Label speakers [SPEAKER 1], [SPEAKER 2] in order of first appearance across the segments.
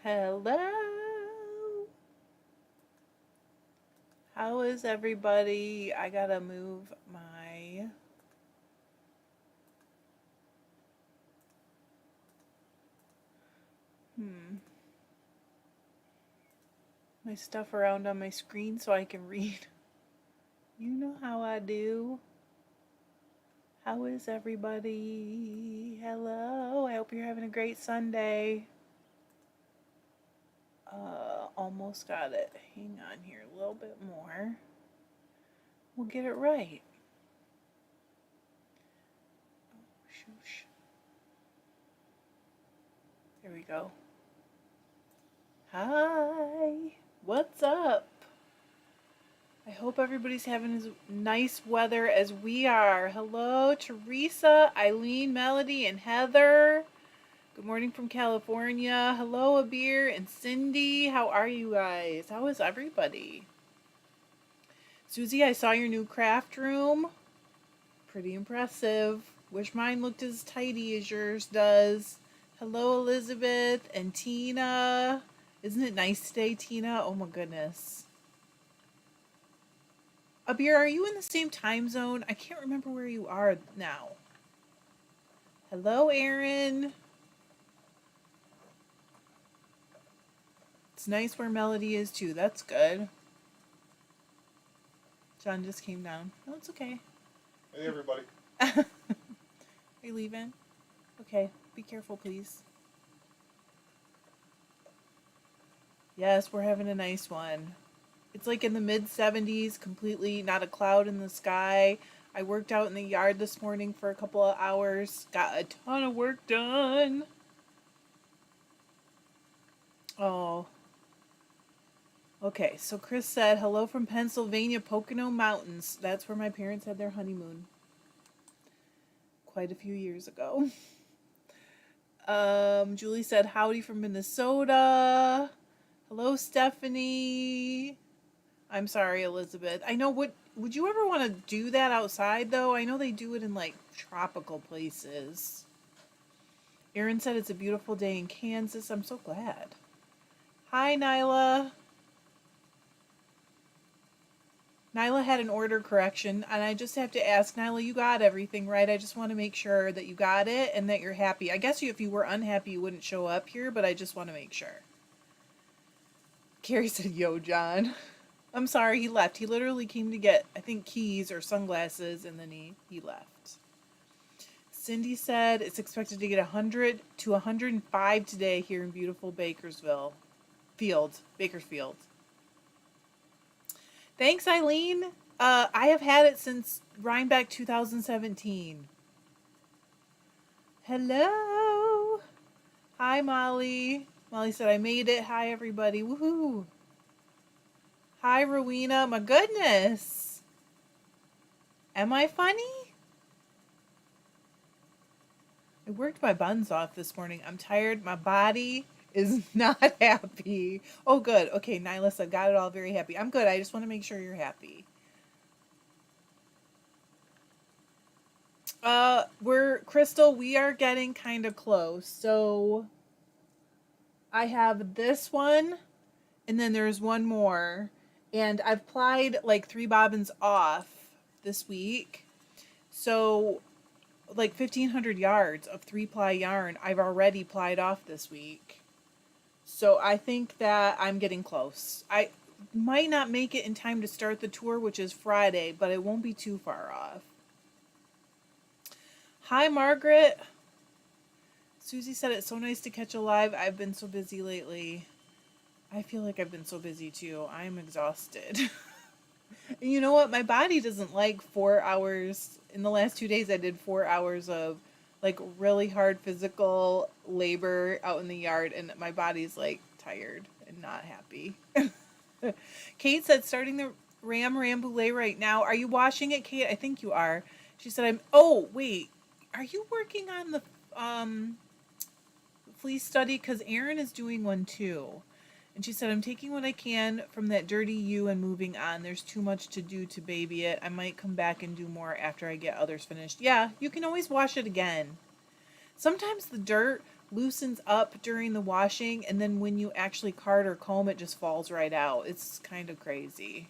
[SPEAKER 1] Hello. How is everybody? I gotta move hmm my stuff around on my screen so I can read. You know how I do. How is everybody? Hello. I hope you're having a great Sunday. Almost got it. Hang on here a little bit more. We'll get it right. Oh, shoosh. There we go. Hi. What's up? I hope everybody's having as nice weather as we are. Hello, Teresa, Eileen, Melody, and Heather. Good morning from California. Hello, Abir and Cindy. How are you guys? How is everybody? Susie, I saw your new craft room. Pretty impressive. Wish mine looked as tidy as yours does. Hello, Elizabeth and Tina. Isn't it nice today, Tina? Oh my goodness. Abir, are you in the same time zone? I can't remember where you are now. Hello, Aaron. It's nice where Melody is too. That's good. John just came down. No, it's okay.
[SPEAKER 2] Hey, everybody.
[SPEAKER 1] Are you leaving? Okay. Be careful, please. Yes, we're having a nice one. It's like in the mid 70s, completely not a cloud in the sky. I worked out in the yard this morning for a couple of hours. Got a ton of work done. Oh. Okay, so Chris said, hello from Pennsylvania, Pocono Mountains. That's where my parents had their honeymoon. Quite a few years ago. Julie said, howdy from Minnesota. Hello, Stephanie. I'm sorry, Elizabeth. I know would you ever want to do that outside though? I know they do it in like tropical places. Erin said it's a beautiful day in Kansas. I'm so glad. Hi, Nyla. Nyla had an order correction, and I just have to ask, Nyla, you got everything right? I just want to make sure that you got it and that you're happy. I guess if you were unhappy, you wouldn't show up here, but I just want to make sure. Carrie said, yo, John. I'm sorry, he left. He literally came to get, I think, keys or sunglasses, and then he left. Cindy said it's expected to get 100 to 105 today here in beautiful Bakersfield. Thanks, Eileen. I have had it since Rhinebeck 2017. Hello. Hi, Molly. Molly said, I made it. Hi, everybody. Woohoo. Hi, Rowena. My goodness. Am I funny? I worked my buns off this morning. I'm tired. My body is not happy. Oh, good. Okay, Nyla said, got it all, very happy. I'm good. I just want to make sure you're happy. Crystal, we are getting kind of close. So I have this one, and then there's one more. And I've plied like 3 bobbins off this week. So like 1,500 yards of 3-ply yarn I've already plied off this week. So I think that I'm getting close. I might not make it in time to start the tour, which is Friday, but it won't be too far off. Hi, Margaret. Susie said it's so nice to catch a live. I've been so busy lately. I feel like I've been so busy too. I'm exhausted. And you know what? My body doesn't like 4 hours. In the last 2 days, I did 4 hours of like really hard physical labor out in the yard, and my body's like tired and not happy. Kate said, starting the Ram Rambouillet right now. Are you washing it, Kate? I think you are. She said, oh, wait. Are you working on the fleece study? Because Erin is doing one too. And she said, I'm taking what I can from that dirty U and moving on. There's too much to do to baby it. I might come back and do more after I get others finished. Yeah, you can always wash it again. Sometimes the dirt loosens up during the washing, and then when you actually card or comb, it just falls right out. It's kind of crazy.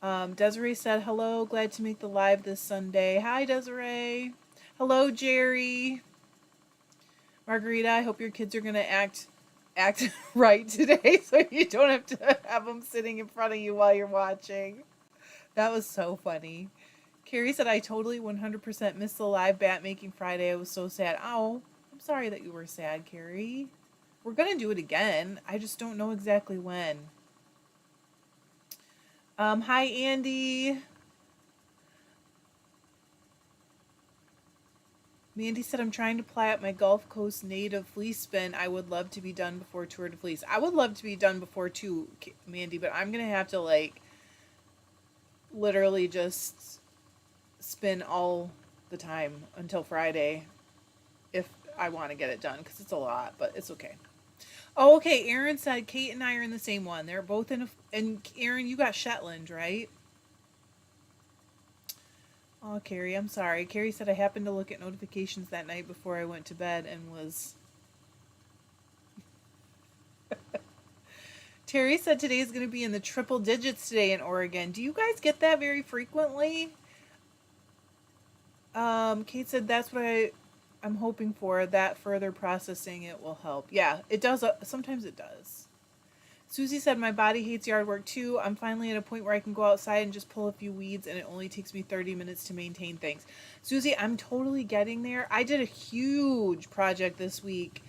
[SPEAKER 1] Desiree said, hello, glad to make the live this Sunday. Hi, Desiree. Hello, Jerry. Margarita, I hope your kids are going to act right today so you don't have to have them sitting in front of you while you're watching. That was so funny. Carrie said, I totally 100% missed the live bat making Friday. I was so sad. Oh, I'm sorry that you were sad, Carrie. We're going to do it again. I just don't know exactly when. Hi, Andy. Mandy said, I'm trying to apply up my Gulf Coast native fleece spin. I would love to be done before Tour de Fleece. I would love to be done before too, Mandy, but I'm going to have to, like, literally just spin all the time until Friday if I want to get it done, because it's a lot, but it's okay. Oh, okay. Aaron said Kate and I are in the same one. They're both in and Aaron, you got Shetland, right? Oh, Carrie, I'm sorry. Carrie said I happened to look at notifications that night before I went to bed and was... Terry said today is going to be in the triple digits today in Oregon. Do you guys get that very frequently? Kate said that's what I'm hoping for. That further processing it will help. Yeah, it does. Sometimes it does. Susie said, my body hates yard work too. I'm finally at a point where I can go outside and just pull a few weeds, and it only takes me 30 minutes to maintain things. Susie, I'm totally getting there. I did a huge project this week.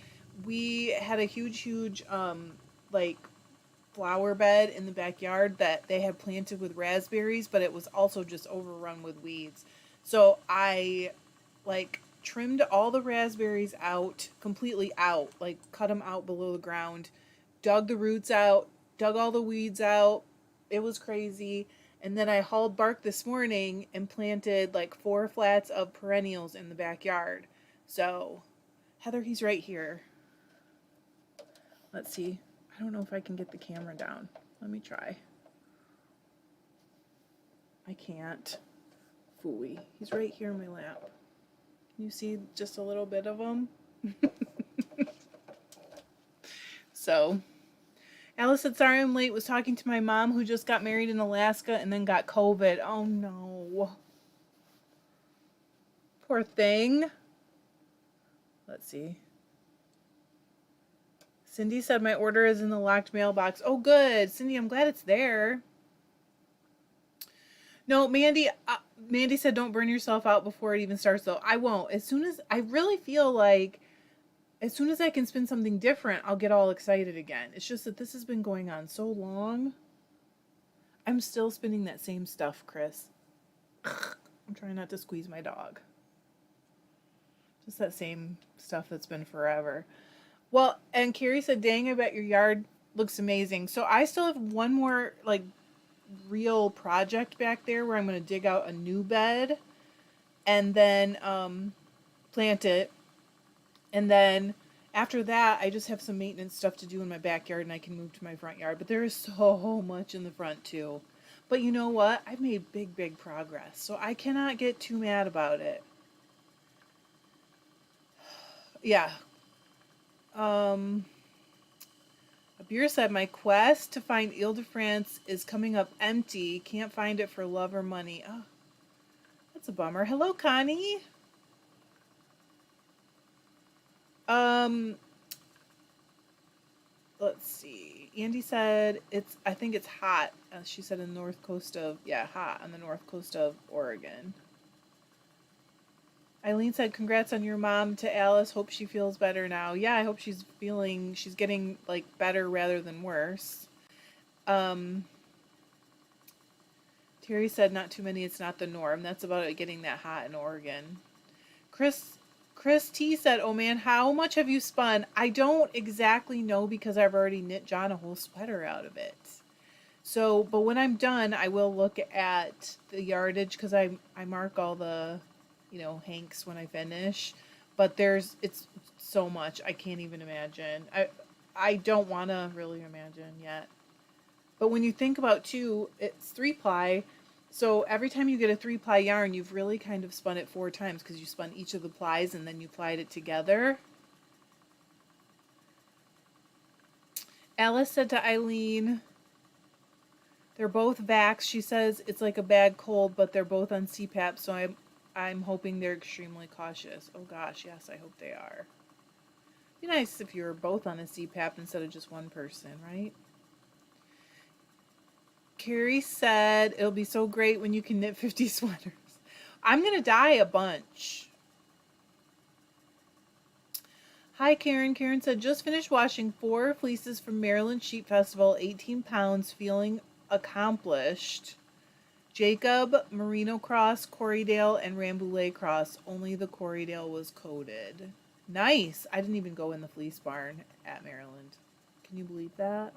[SPEAKER 1] We had a huge, like, flower bed in the backyard that they had planted with raspberries, but it was also just overrun with weeds. So I, like, trimmed all the raspberries out, completely out, like, cut them out below the ground, dug the roots out, dug all the weeds out. It was crazy. And then I hauled bark this morning and planted like 4 flats of perennials in the backyard. So, Heather, he's right here. Let's see. I don't know if I can get the camera down. Let me try. I can't. Phooey. He's right here in my lap. Can you see just a little bit of him? So... Alice said, sorry I'm late. Was talking to my mom who just got married in Alaska and then got COVID. Oh, no. Poor thing. Let's see. Cindy said, my order is in the locked mailbox. Oh, good. Cindy, I'm glad it's there. No, Mandy said, don't burn yourself out before it even starts, though. I won't. I really feel like as soon as I can spin something different, I'll get all excited again. It's just that this has been going on so long. I'm still spinning that same stuff, Chris. I'm trying not to squeeze my dog. Just that same stuff that's been forever. Well, and Carrie said, dang, I bet your yard looks amazing. So I still have one more, like, real project back there where I'm going to dig out a new bed and then plant it. And then after that, I just have some maintenance stuff to do in my backyard and I can move to my front yard. But there is so much in the front too. But you know what? I've made big progress. So I cannot get too mad about it. Yeah. Abir said, my quest to find Ile-de-France is coming up empty. Can't find it for love or money. Oh, that's a bummer. Hello, Connie. Let's see. Andy said I think it's hot. She said in the north coast of, hot on the north coast of Oregon. Eileen said, congrats on your mom to Alice. Hope she feels better now. Yeah, I hope she's getting like better rather than worse. Terry said, not too many. It's not the norm. That's about it getting that hot in Oregon. Chris T said, oh man, how much have you spun? I don't exactly know because I've already knit John a whole sweater out of it. So, but when I'm done, I will look at the yardage because I mark all the, hanks when I finish. But it's so much. I can't even imagine. I don't want to really imagine yet. But when you think about too, it's 3-ply. So every time you get a 3-ply yarn, you've really kind of spun it 4 times because you spun each of the plies and then you plied it together. Alice said to Eileen, they're both vaxxed. She says it's like a bad cold, but they're both on CPAP, so I'm hoping they're extremely cautious. Oh gosh, yes, I hope they are. It'd be nice if you were both on a CPAP instead of just one person, right? Carrie said it'll be so great when you can knit 50 sweaters. I'm going to dye a bunch. Hi, Karen. Karen said, just finished washing 4 fleeces from Maryland Sheep Festival, 18 pounds, feeling accomplished. Jacob, Merino Cross, Corriedale, and Rambouillet Cross. Only the Corriedale was coated. Nice. I didn't even go in the fleece barn at Maryland. Can you believe that?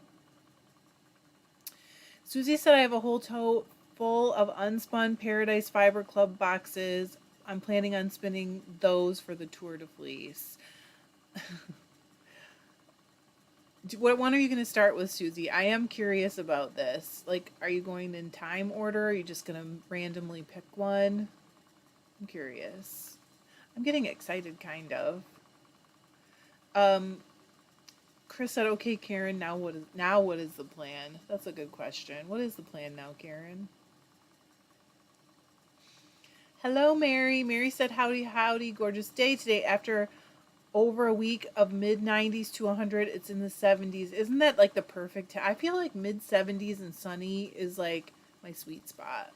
[SPEAKER 1] Susie said I have a whole tote full of unspun Paradise Fiber Club boxes. I'm planning on spinning those for the Tour de Fleece. What one are you going to start with, Susie? I am curious about this. Like, are you going in time order? Are you just going to randomly pick one? I'm curious. I'm getting excited, kind of. Chris said, okay, Karen, now what is the plan? That's a good question. What is the plan now, Karen? Hello, Mary. Mary said, howdy, howdy, gorgeous day today. After over a week of mid-90s to 100, it's in the 70s. Isn't that like the perfect I feel like mid-70s and sunny is like my sweet spot.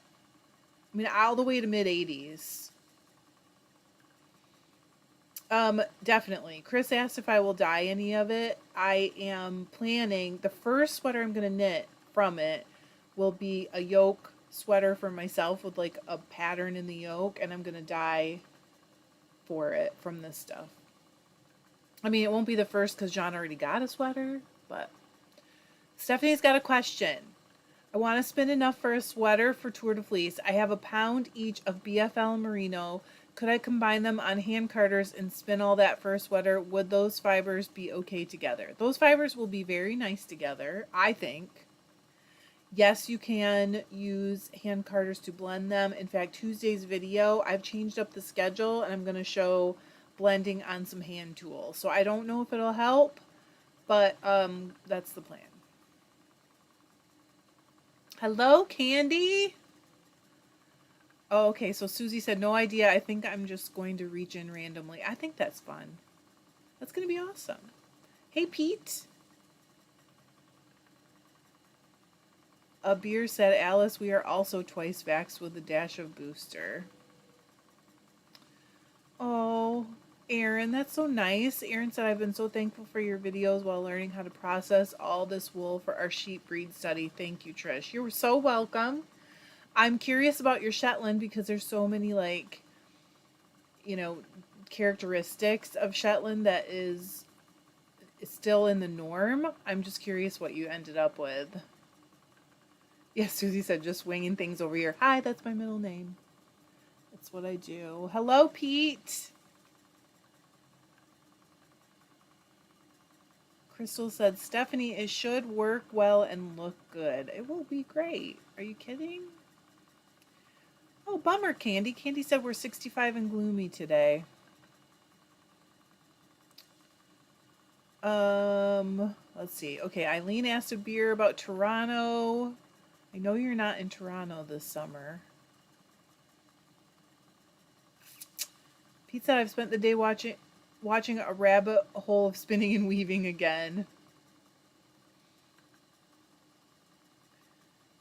[SPEAKER 1] I mean, all the way to mid-80s. Definitely. Chris asked if I will dye any of it. I am planning, the first sweater I'm going to knit from it will be a yoke sweater for myself with like a pattern in the yoke, and I'm going to dye for it from this stuff. I mean, it won't be the first because John already got a sweater, but Stephanie's got a question. I want to spin enough for a sweater for Tour de Fleece. I have a pound each of BFL and Merino. Could I combine them on hand carders and spin all that for a sweater? Would those fibers be okay together? Those fibers will be very nice together, I think. Yes, you can use hand carders to blend them. In fact, Tuesday's video, I've changed up the schedule and I'm going to show blending on some hand tools. So I don't know if it'll help, but that's the plan. Hello, Candy. Oh, okay, so Susie said, no idea. I think I'm just going to reach in randomly. I think that's fun. That's going to be awesome. Hey, Pete. A beer said, Alice, we are also twice vaxxed with a dash of booster. Oh, Erin, that's so nice. Erin said, I've been so thankful for your videos while learning how to process all this wool for our sheep breed study. Thank you, Trish. You're so welcome. I'm curious about your Shetland because there's so many, like, you know, characteristics of Shetland that is still in the norm. I'm just curious what you ended up with. Yes, Susie said, just winging things over here. Hi, that's my middle name. That's what I do. Hello, Pete. Crystal said, Stephanie, it should work well and look good. It will be great. Are you kidding? Oh, bummer, Candy. Candy said we're 65 and gloomy today. Let's see. Okay, Eileen asked a beer about Toronto. I know you're not in Toronto this summer. Pete said, I've spent the day watching a rabbit hole of spinning and weaving again.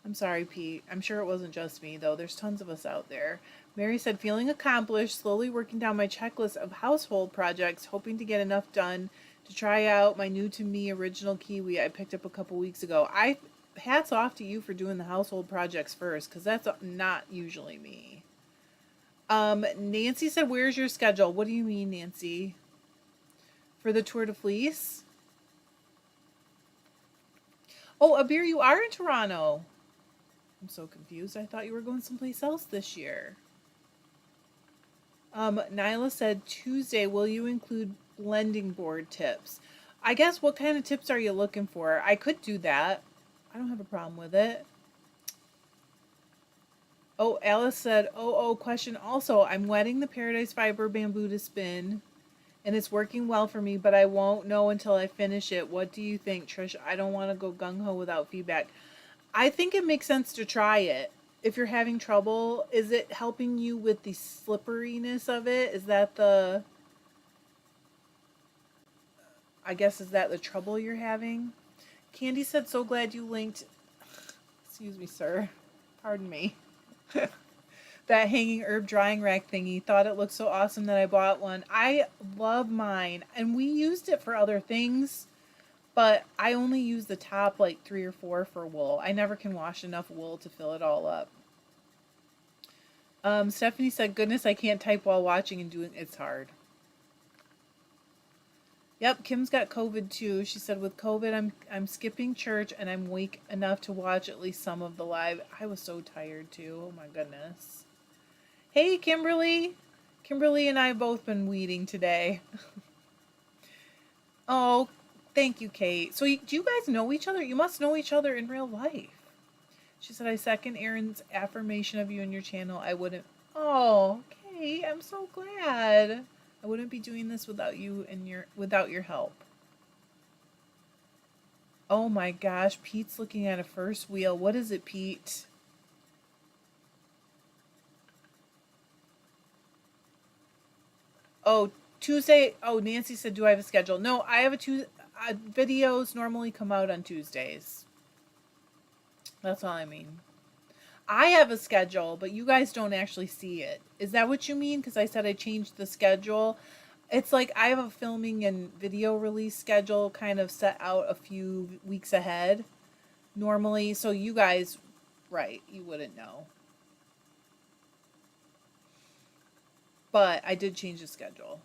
[SPEAKER 1] I'm sorry, Pete. I'm sure it wasn't just me, though. There's tons of us out there. Mary said, feeling accomplished, slowly working down my checklist of household projects, hoping to get enough done to try out my new to me original kiwi I picked up a couple weeks ago. Hats off to you for doing the household projects first, because that's not usually me. Nancy said, where's your schedule? What do you mean, Nancy? For the Tour de Fleece? Oh, Abir, you are in Toronto. I'm so confused. I thought you were going someplace else this year. Nyla said, Tuesday, will you include blending board tips? I guess, what kind of tips are you looking for? I could do that. I don't have a problem with it. Oh, Alice said, question also. I'm wetting the Paradise Fiber bamboo to spin. and it's working well for me, but I won't know until I finish it. What do you think, Trish? I don't want to go gung-ho without feedback. I think it makes sense to try it. If you're having trouble, is it helping you with the slipperiness of it? Is that the, I guess, is that the trouble you're having? Candy said, so glad you linked, excuse me, sir. Pardon me. That hanging herb drying rack thingy. Thought it looked so awesome that I bought one. I love mine. And we used it for other things, but I only use the top like 3 or 4 for wool. I never can wash enough wool to fill it all up. Stephanie said, goodness, I can't type while watching and doing it's hard. Yep, Kim's got COVID too. She said, with COVID, I'm skipping church and I'm weak enough to watch at least some of the live. I was so tired too. Oh my goodness. Hey, Kimberly. Kimberly and I have both been weeding today. Oh, thank you, Kate. So do you guys know each other? You must know each other in real life. She said, I second Erin's affirmation of you and your channel. I wouldn't. Oh, Kate, I'm so glad. I wouldn't be doing this without you and without your help. Oh my gosh, Pete's looking at a first wheel. What is it, Pete? Oh, Tuesday. Oh, Nancy said, do I have a schedule? No, I have a Tuesday. Videos normally come out on Tuesdays. That's all I mean. I have a schedule, but you guys don't actually see it. Is that what you mean? Because I said I changed the schedule. It's like I have a filming and video release schedule kind of set out a few weeks ahead normally. So you guys, right, you wouldn't know. But I did change the schedule.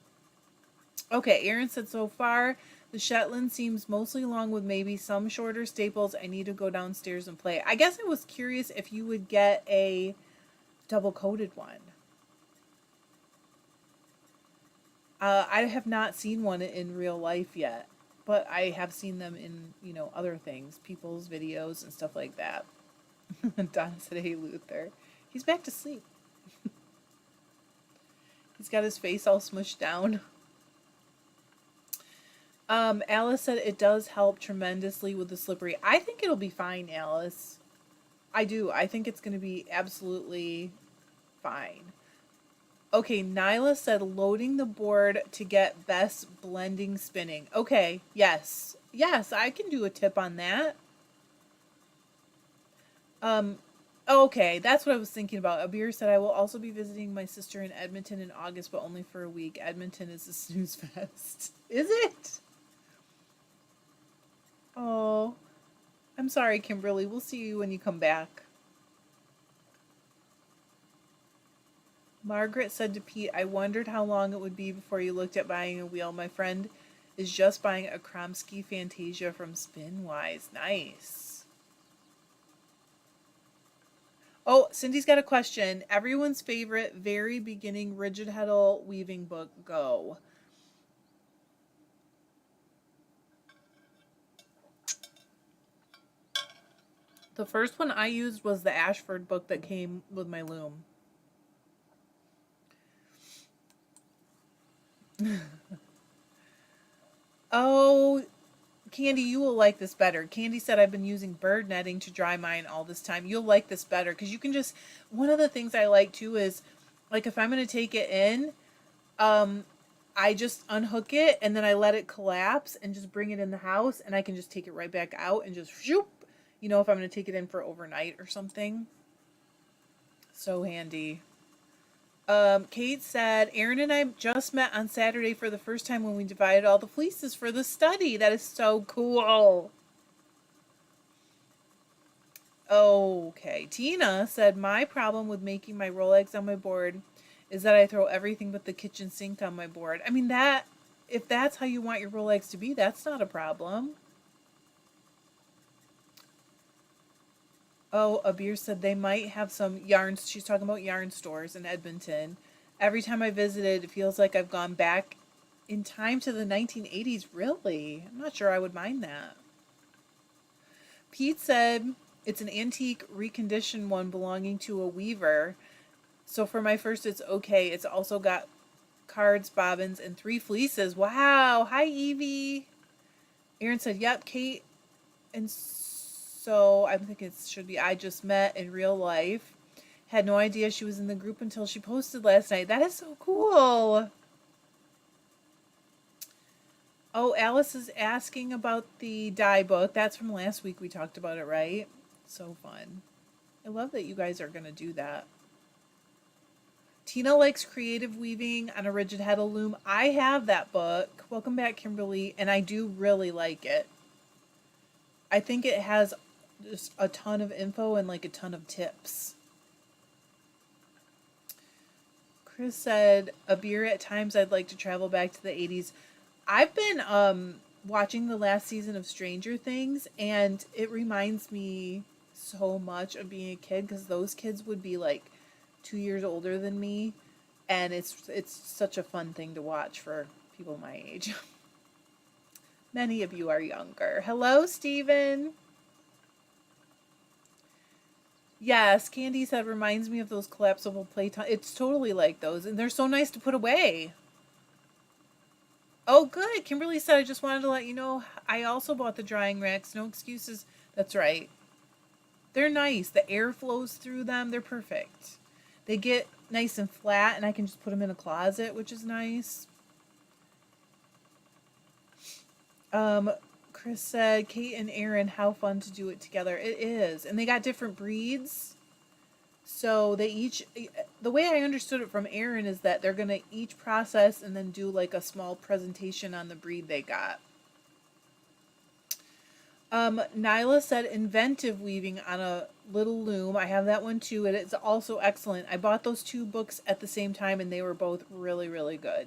[SPEAKER 1] Okay, Erin said, so far, the Shetland seems mostly long with maybe some shorter staples. I need to go downstairs and play. I guess I was curious if you would get a double-coated one. I have not seen one in real life yet, but I have seen them in, other things, people's videos and stuff like that. Donna said, hey, Luther. He's back to sleep. He's got his face all smushed down. Alice said it does help tremendously with the slippery. I think it'll be fine, Alice. I do. I think it's going to be absolutely fine. Okay, Nyla said loading the board to get best blending spinning. Okay, yes. Yes, I can do a tip on that. Okay, that's what I was thinking about. Abir said I will also be visiting my sister in Edmonton in August, but only for a week. Edmonton is a snooze fest. Is it? Oh, I'm sorry, Kimberly. We'll see you when you come back. Margaret said to Pete, I wondered how long it would be before you looked at buying a wheel. My friend is just buying a Kromsky Fantasia from Spinwise. Nice. Oh, Cindy's got a question. Everyone's favorite very beginning rigid heddle weaving book, go. The first one I used was the Ashford book that came with my loom. Oh, Candy, you will like this better. Candy said I've been using bird netting to dry mine all this time. You'll like this better because you can just, one of the things I like too is, like if I'm going to take it in, I just unhook it and then I let it collapse and just bring it in the house and I can just take it right back out and just shoop, if I'm going to take it in for overnight or something. So handy. Kate said, Erin and I just met on Saturday for the first time when we divided all the fleeces for the study. That is so cool. Okay. Tina said, my problem with making my roll eggs on my board is that I throw everything but the kitchen sink on my board. I mean, if that's how you want your roll eggs to be, that's not a problem. Oh, Abir said they might have some yarns. She's talking about yarn stores in Edmonton. Every time I visited, it feels like I've gone back in time to the 1980s. Really? I'm not sure I would mind that. Pete said it's an antique reconditioned one belonging to a weaver. So for my first, it's okay. It's also got cards, bobbins, and 3 fleeces. Wow. Hi, Evie. Aaron said, yep, Kate. And so I'm thinking it should be I just met in real life. Had no idea she was in the group until she posted last night. That is so cool. Oh, Alice is asking about the dye book. That's from last week. We talked about it, right? So fun. I love that you guys are going to do that. Tina likes creative weaving on a rigid heddle loom. I have that book. Welcome back, Kimberly. And I do really like it. I think it has just a ton of info and like a ton of tips. Chris said, a beer at times. I'd like to travel back to the 80s. I've been watching the last season of Stranger Things, and it reminds me so much of being a kid, because those kids would be like 2 years older than me, and it's such a fun thing to watch for people my age. Many of you are younger. Hello, Steven. Yes, Candy said, reminds me of those collapsible Playtime. It's totally like those, and they're so nice to put away. Oh, good. Kimberly said, I just wanted to let you know, I also bought the drying racks. No excuses. That's right. They're nice. The air flows through them. They're perfect. They get nice and flat, and I can just put them in a closet, which is nice. Chris said, Kate and Aaron, how fun to do it together. It is. And they got different breeds. So they each, the way I understood it from Aaron is that they're going to each process and then do like a small presentation on the breed they got. Nyla said inventive weaving on a little loom. I have that one too, and it's also excellent. I bought those 2 books at the same time, and they were both really, really good.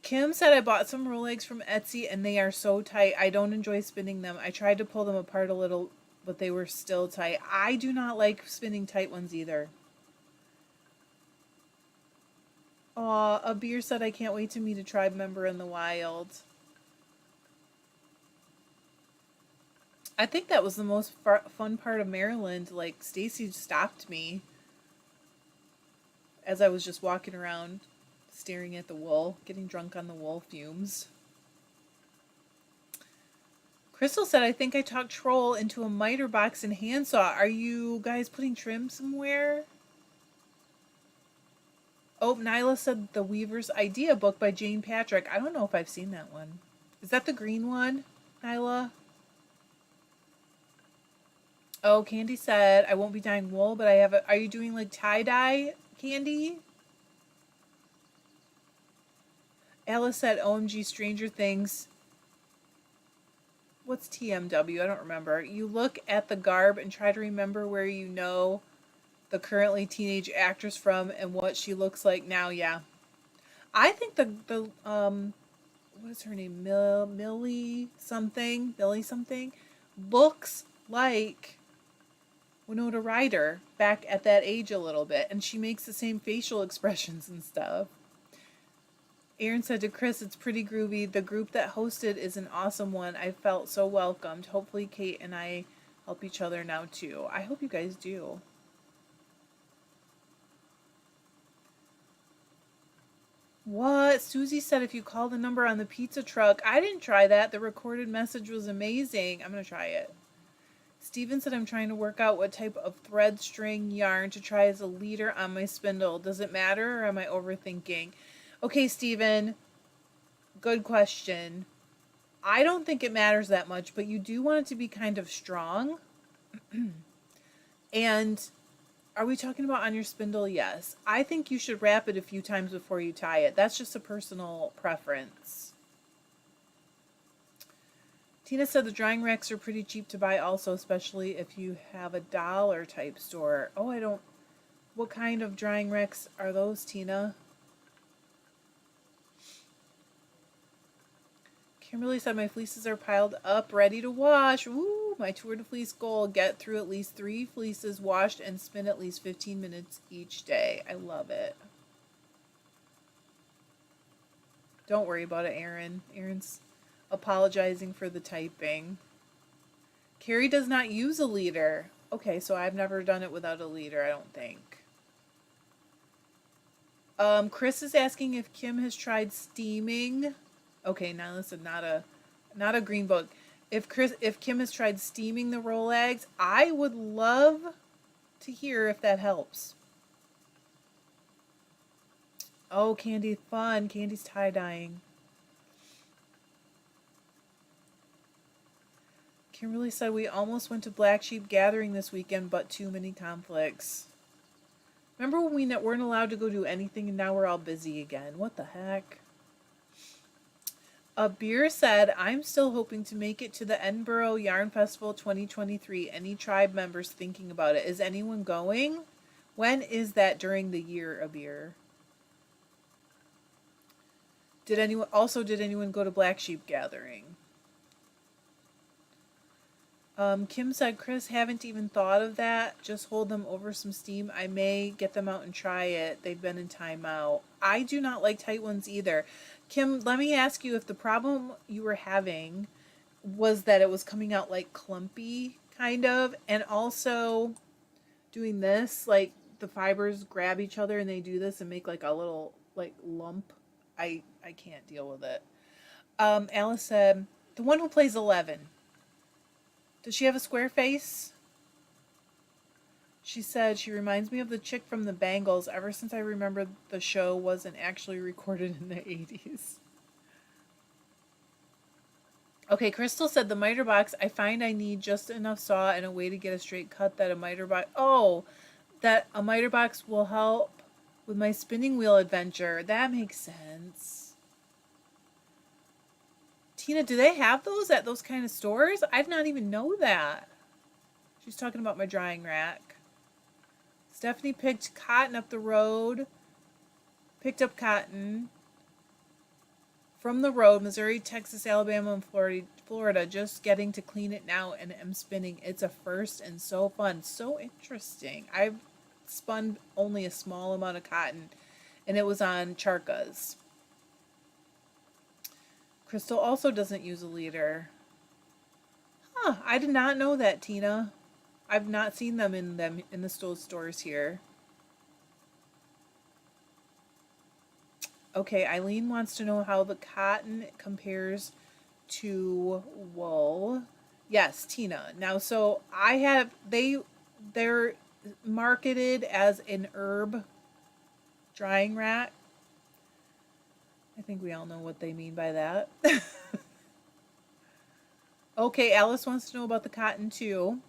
[SPEAKER 1] Kim said, I bought some roll eggs from Etsy, and they are so tight. I don't enjoy spinning them. I tried to pull them apart a little, but they were still tight. I do not like spinning tight ones either. Aw, a beer said, I can't wait to meet a tribe member in the wild. I think that was the most fun part of Maryland. Like, Stacy stopped me as I was just walking around, staring at the wool, getting drunk on the wool fumes. Crystal said, I think I talked Troll into a miter box and handsaw. Are you guys putting trim somewhere? Oh, Nyla said the Weaver's Idea book by Jane Patrick. I don't know if I've seen that one. Is that the green one, Nyla? Oh, Candy said, I won't be dyeing wool, but I have a... Are you doing like tie-dye, Candy? Alice said, OMG, Stranger Things. What's TMW? I don't remember. You look at the garb and try to remember where you know the currently teenage actress from and what she looks like now. Yeah. I think the what is her name? Millie something looks like Winona Ryder back at that age a little bit, and she makes the same facial expressions and stuff. Aaron said to Chris, it's pretty groovy. The group that hosted is an awesome one. I felt so welcomed. Hopefully Kate and I help each other now too. I hope you guys do. What? Susie said if you call the number on the pizza truck. I didn't try that. The recorded message was amazing. I'm going to try it. Steven said I'm trying to work out what type of thread string yarn to try as a leader on my spindle. Does it matter, or am I overthinking? Okay, Steven. Good question. I don't think it matters that much, but you do want it to be kind of strong. And are we talking about on your spindle? Yes. I think you should wrap it a few times before you tie it. That's just a personal preference. Tina said the drying racks are pretty cheap to buy also, especially if you have a dollar type store. Oh, I don't... What kind of drying racks are those, Tina? Kimberly said my fleeces are piled up, ready to wash. Ooh, my Tour de Fleece goal, get through at least 3 fleeces washed and spin at least 15 minutes each day. I love it. Don't worry about it, Aaron. Aaron's apologizing for the typing. Carrie does not use a leader. Okay, so I've never done it without a leader, I don't think. Chris is asking if Kim has tried steaming. Okay, now listen, not a green book. If Kim has tried steaming the roll eggs, I would love to hear if that helps. Oh, Candy, fun. Candy's tie-dyeing. Kimberly said we almost went to Black Sheep Gathering this weekend, but too many conflicts. Remember when we weren't allowed to go do anything and now we're all busy again? What the heck? A beer said, I'm still hoping to make it to the Edinburgh Yarn Festival 2023. Any tribe members thinking about it? Is anyone going? When is that during the year, a beer? Did anyone go to Black Sheep Gathering? Kim said, Chris, haven't even thought of that. Just hold them over some steam. I may get them out and try it. They've been in timeout. I do not like tight ones either. Kim, let me ask you if the problem you were having was that it was coming out like clumpy, kind of, and also doing this, like the fibers grab each other and they do this and make like a little like lump. I can't deal with it. Alice said, the one who plays 11. Does she have a square face? She said she reminds me of the chick from the Bangles ever since I remember the show wasn't actually recorded in the 80s. Okay, Crystal said the miter box, I find I need just enough saw and a way to get a straight cut that a miter box... Oh, that a miter box will help with my spinning wheel adventure. That makes sense. Tina, do they have those at those kind of stores? I did not even know that. She's talking about my drying rack. Stephanie picked cotton up the road. Picked up cotton from the road, Missouri, Texas, Alabama, and Florida. Just getting to clean it now and am spinning. It's a first and so fun. So interesting. I've spun only a small amount of cotton, and it was on Charkas. Crystal also doesn't use a leader. Huh, I did not know that, Tina. I've not seen them in the stores here. Okay, Eileen wants to know how the cotton compares to wool. Yes, Tina. Now, so they're marketed as an herb drying rack. I think we all know what they mean by that. Okay, Alice wants to know about the cotton too.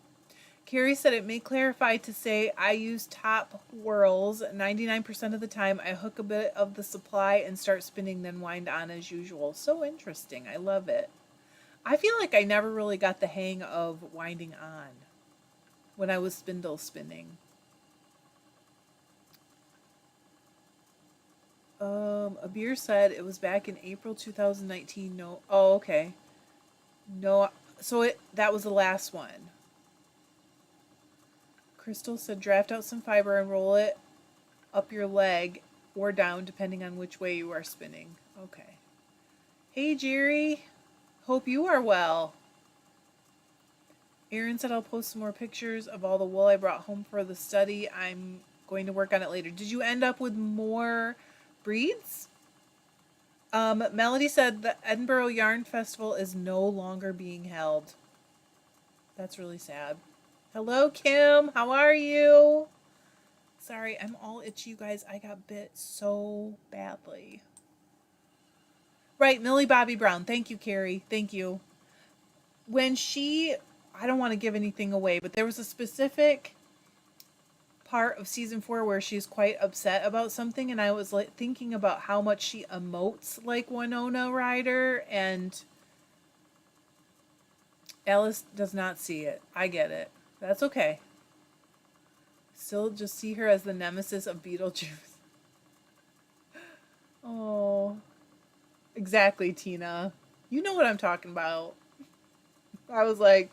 [SPEAKER 1] Carrie said it may clarify to say I use top whirls 99% of the time. I hook a bit of the supply and start spinning, then wind on as usual. So interesting. I love it. I feel like I never really got the hang of winding on when I was spindle spinning. Abir said it was back in April 2019. No. Oh, okay. No. So that was the last one. Crystal said draft out some fiber and roll it up your leg or down depending on which way you are spinning. Okay. Hey, Jerry. Hope you are well. Erin said I'll post some more pictures of all the wool I brought home for the study. I'm going to work on it later. Did you end up with more breeds? Melody said the Edinburgh Yarn Festival is no longer being held. That's really sad. Hello, Kim. How are you? Sorry, I'm all itchy, you guys. I got bit so badly. Right, Millie Bobby Brown. Thank you, Carrie. Thank you. I don't want to give anything away, but there was a specific part of season 4 where she's quite upset about something, and I was like thinking about how much she emotes like Winona Ryder, and Alice does not see it. I get it. That's okay. Still just see her as the nemesis of Beetlejuice. Oh, exactly, Tina. You know what I'm talking about. I was like,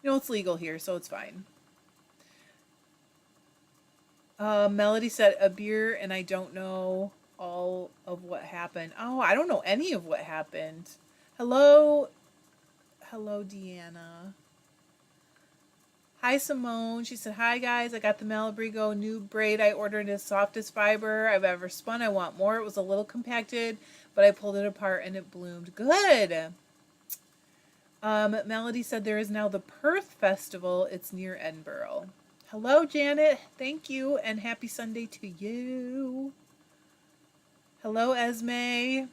[SPEAKER 1] it's legal here, so it's fine. Melody said a beer, and I don't know all of what happened. Oh, I don't know any of what happened. Hello, Deanna. Hi, Simone. She said, hi, guys. I got the Malabrigo new braid I ordered as softest fiber I've ever spun. I want more. It was a little compacted, but I pulled it apart and it bloomed. Good. Melody said there is now the Perth Festival. It's near Edinburgh. Hello, Janet. Thank you, and happy Sunday to you. Hello, Esme.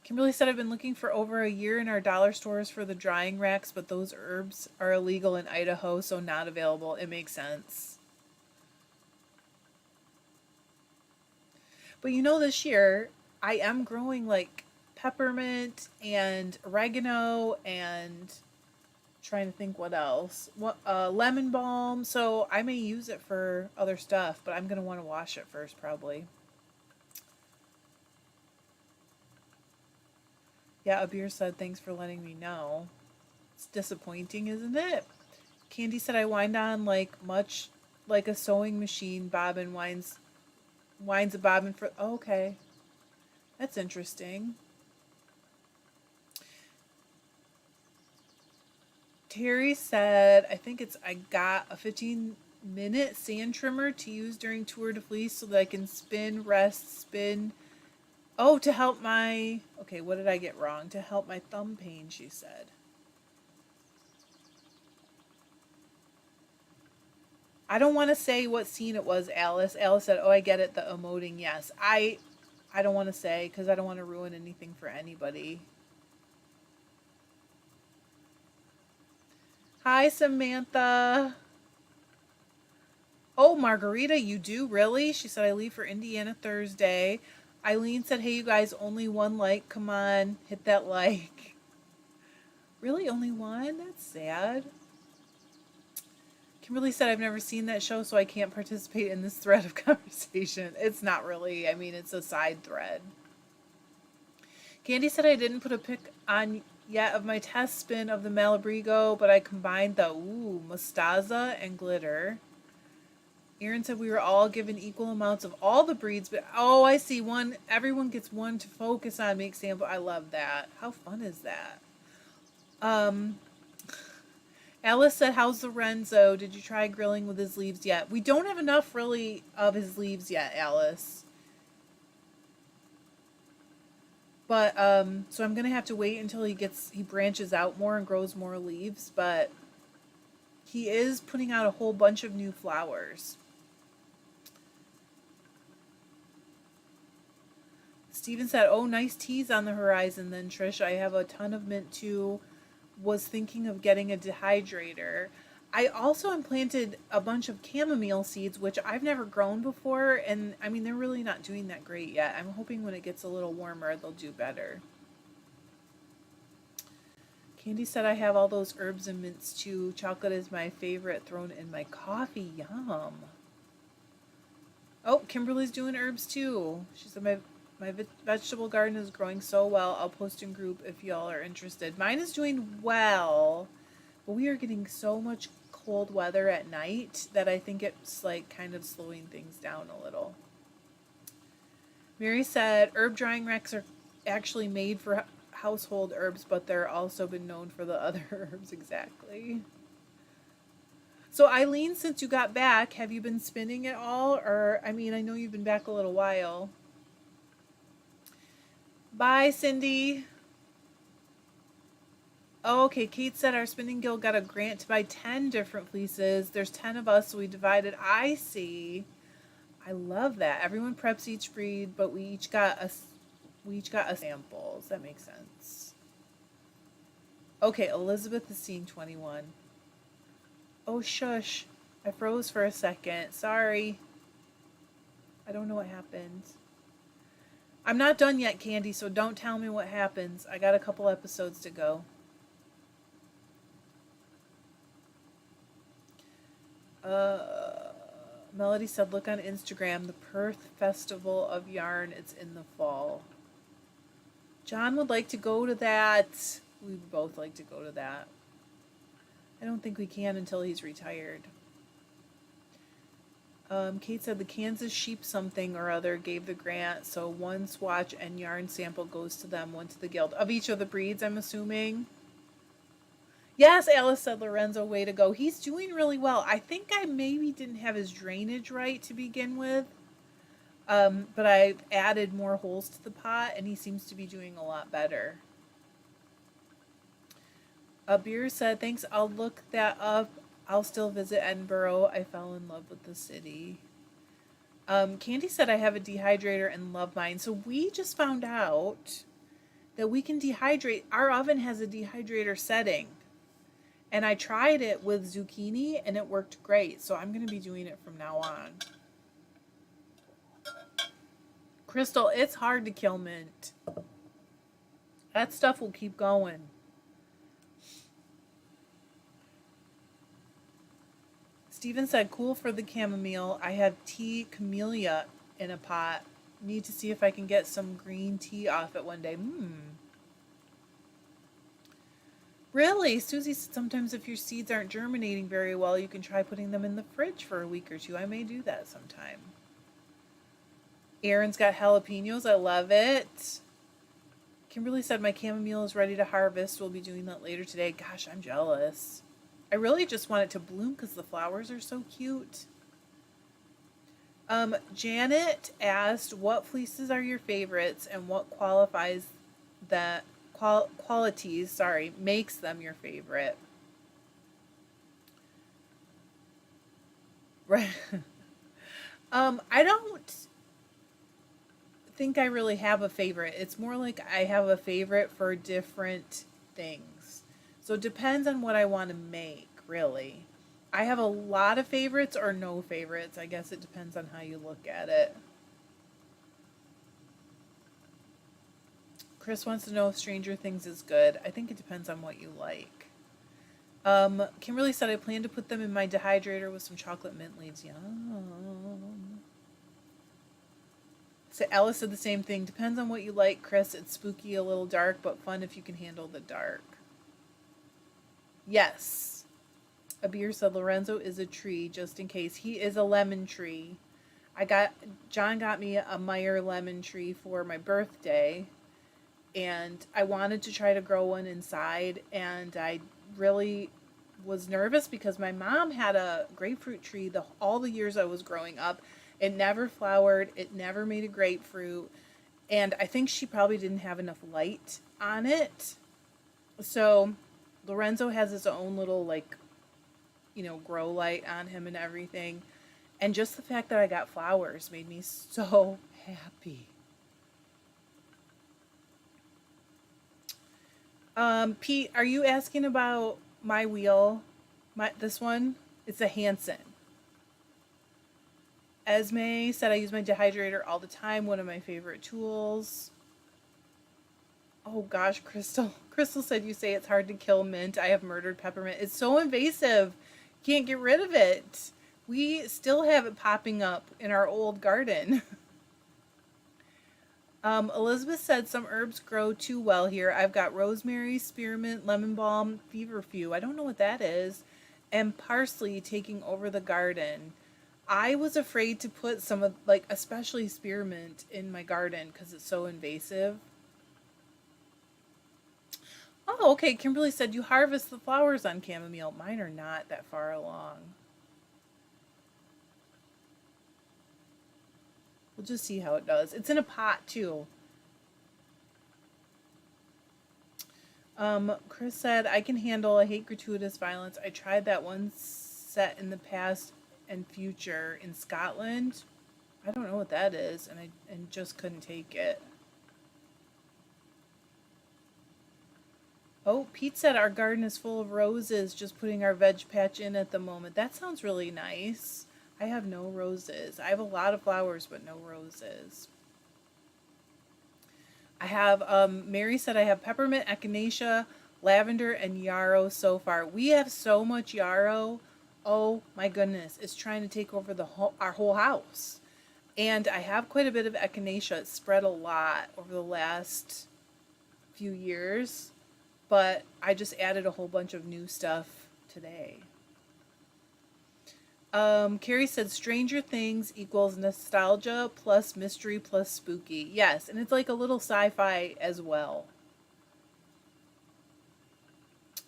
[SPEAKER 1] Kimberly said, I've been looking for over a year in our dollar stores for the drying racks, but those herbs are illegal in Idaho, so not available. It makes sense. But this year, I am growing like peppermint and oregano and trying to think what else. Lemon balm. So I may use it for other stuff, but I'm going to want to wash it first probably. Yeah, Abir said, thanks for letting me know. It's disappointing, isn't it? Candy said, I wind on much like a sewing machine. Bobbin winds a bobbin for... Oh, okay. That's interesting. Terry said, I got a 15-minute sand trimmer to use during Tour de Fleece so that I can spin, rest, spin. Oh, to help my... Okay, what did I get wrong? To help my thumb pain, she said. I don't want to say what scene it was, Alice. Alice said, oh, I get it, the emoting, yes. I don't want to say because I don't want to ruin anything for anybody. Hi, Samantha. Oh, Margarita, you do? Really? She said, I leave for Indiana Thursday. Eileen said, hey, you guys, only one like. Come on, hit that like. Really? Only one? That's sad. Kimberly said, I've never seen that show, so I can't participate in this thread of conversation. It's not really. I mean, it's a side thread. Candy said, I didn't put a pic on yet of my test spin of the Malabrigo, but I combined the, Mostaza and glitter. Erin said we were all given equal amounts of all the breeds, but I see one. Everyone gets one to focus on, make sample. I love that. How fun is that? Alice said, how's the Renzo? Did you try grilling with his leaves yet? We don't have enough really of his leaves yet, Alice. But so I'm gonna have to wait until he branches out more and grows more leaves, but he is putting out a whole bunch of new flowers. Steven said, oh, nice teas on the horizon then, Trish. I have a ton of mint too. Was thinking of getting a dehydrator. I also implanted a bunch of chamomile seeds, which I've never grown before, and I mean, they're really not doing that great yet. I'm hoping when it gets a little warmer, they'll do better. Candy said, I have all those herbs and mints too. Chocolate is my favorite, thrown in my coffee. Yum. Oh, Kimberly's doing herbs too. She said, my vegetable garden is growing so well. I'll post in group if y'all are interested. Mine is doing well, but we are getting so much cold weather at night that I think it's kind of slowing things down a little. Mary said, herb drying racks are actually made for household herbs, but they're also been known for the other herbs. Exactly. So Eileen, since you got back, have you been spinning at all? Or, I mean, I know you've been back a little while. Bye, Cindy. Oh, okay, Kate said our spinning guild got a grant to buy 10 different fleeces. There's 10 of us, so we divided. I see. I love that. Everyone preps each breed, but we each got a sample. That makes sense. Okay, Elizabeth is seeing 21. Oh, shush. I froze for a second. Sorry. I don't know what happened. I'm not done yet, Candy, so don't tell me what happens. I got a couple episodes to go. Melody said, look on Instagram, the Perth Festival of Yarn. It's in the fall. John would like to go to that. We would both like to go to that. I don't think we can until he's retired. Kate said the Kansas Sheep something or other gave the grant, so one swatch and yarn sample goes to them, one to the guild. Of each of the breeds, I'm assuming. Yes, Alice said Lorenzo, way to go. He's doing really well. I think I maybe didn't have his drainage right to begin with. But I've added more holes to the pot and he seems to be doing a lot better. Beer said, thanks, I'll look that up. I'll still visit Edinburgh. I fell in love with the city. Candy said, I have a dehydrator and love mine. So we just found out that we can dehydrate. Our oven has a dehydrator setting. And I tried it with zucchini and it worked great. So I'm going to be doing it from now on. Crystal, it's hard to kill mint. That stuff will keep going. Steven said, cool for the chamomile. I have tea camellia in a pot. Need to see if I can get some green tea off it one day. Really? Susie said, sometimes if your seeds aren't germinating very well, you can try putting them in the fridge for a week or two. I may do that sometime. Aaron's got jalapenos. I love it. Kimberly said, my chamomile is ready to harvest. We'll be doing that later today. Gosh, I'm jealous. I really just want it to bloom because the flowers are so cute. Janet asked, what fleeces are your favorites and what qualities makes them your favorite? Right. I don't think I really have a favorite. It's more like I have a favorite for different things. So it depends on what I want to make, really. I have a lot of favorites or no favorites. I guess it depends on how you look at it. Chris wants to know if Stranger Things is good. I think it depends on what you like. Kimberly said, I plan to put them in my dehydrator with some chocolate mint leaves. Yum. So Alice said the same thing. Depends on what you like, Chris. It's spooky, a little dark, but fun if you can handle the dark. Yes. Abir said Lorenzo is a tree, just in case. He is a lemon tree. John got me a Meyer lemon tree for my birthday, and I wanted to try to grow one inside, and I really was nervous because my mom had a grapefruit tree all the years I was growing up. It never flowered. It never made a grapefruit. And I think she probably didn't have enough light on it. So Lorenzo has his own little, grow light on him and everything. And just the fact that I got flowers made me so happy. Pete, are you asking about my wheel? This one? It's a Hanson. Esme said I use my dehydrator all the time. One of my favorite tools. Oh gosh, Crystal. Crystal said you say it's hard to kill mint. I have murdered peppermint. It's so invasive. Can't get rid of it. We still have it popping up in our old garden. Elizabeth said some herbs grow too well here. I've got rosemary, spearmint, lemon balm, feverfew. I don't know what that is. And parsley taking over the garden. I was afraid to put some of, especially spearmint in my garden because it's so invasive. Oh, okay. Kimberly said you harvest the flowers on chamomile. Mine are not that far along. We'll just see how it does. It's in a pot too. Chris said, I can handle, I hate gratuitous violence. I tried that one set in the past and future in Scotland. I don't know what that is, and I just couldn't take it. Oh, Pete said our garden is full of roses, just putting our veg patch in at the moment. That sounds really nice. I have no roses. I have a lot of flowers, but no roses. I have, Mary said I have peppermint, echinacea, lavender, and yarrow so far. We have so much yarrow. Oh my goodness, it's trying to take over our whole house. And I have quite a bit of echinacea. It's spread a lot over the last few years. But I just added a whole bunch of new stuff today. Carrie said Stranger Things equals nostalgia plus mystery plus spooky. Yes, and it's like a little sci-fi as well.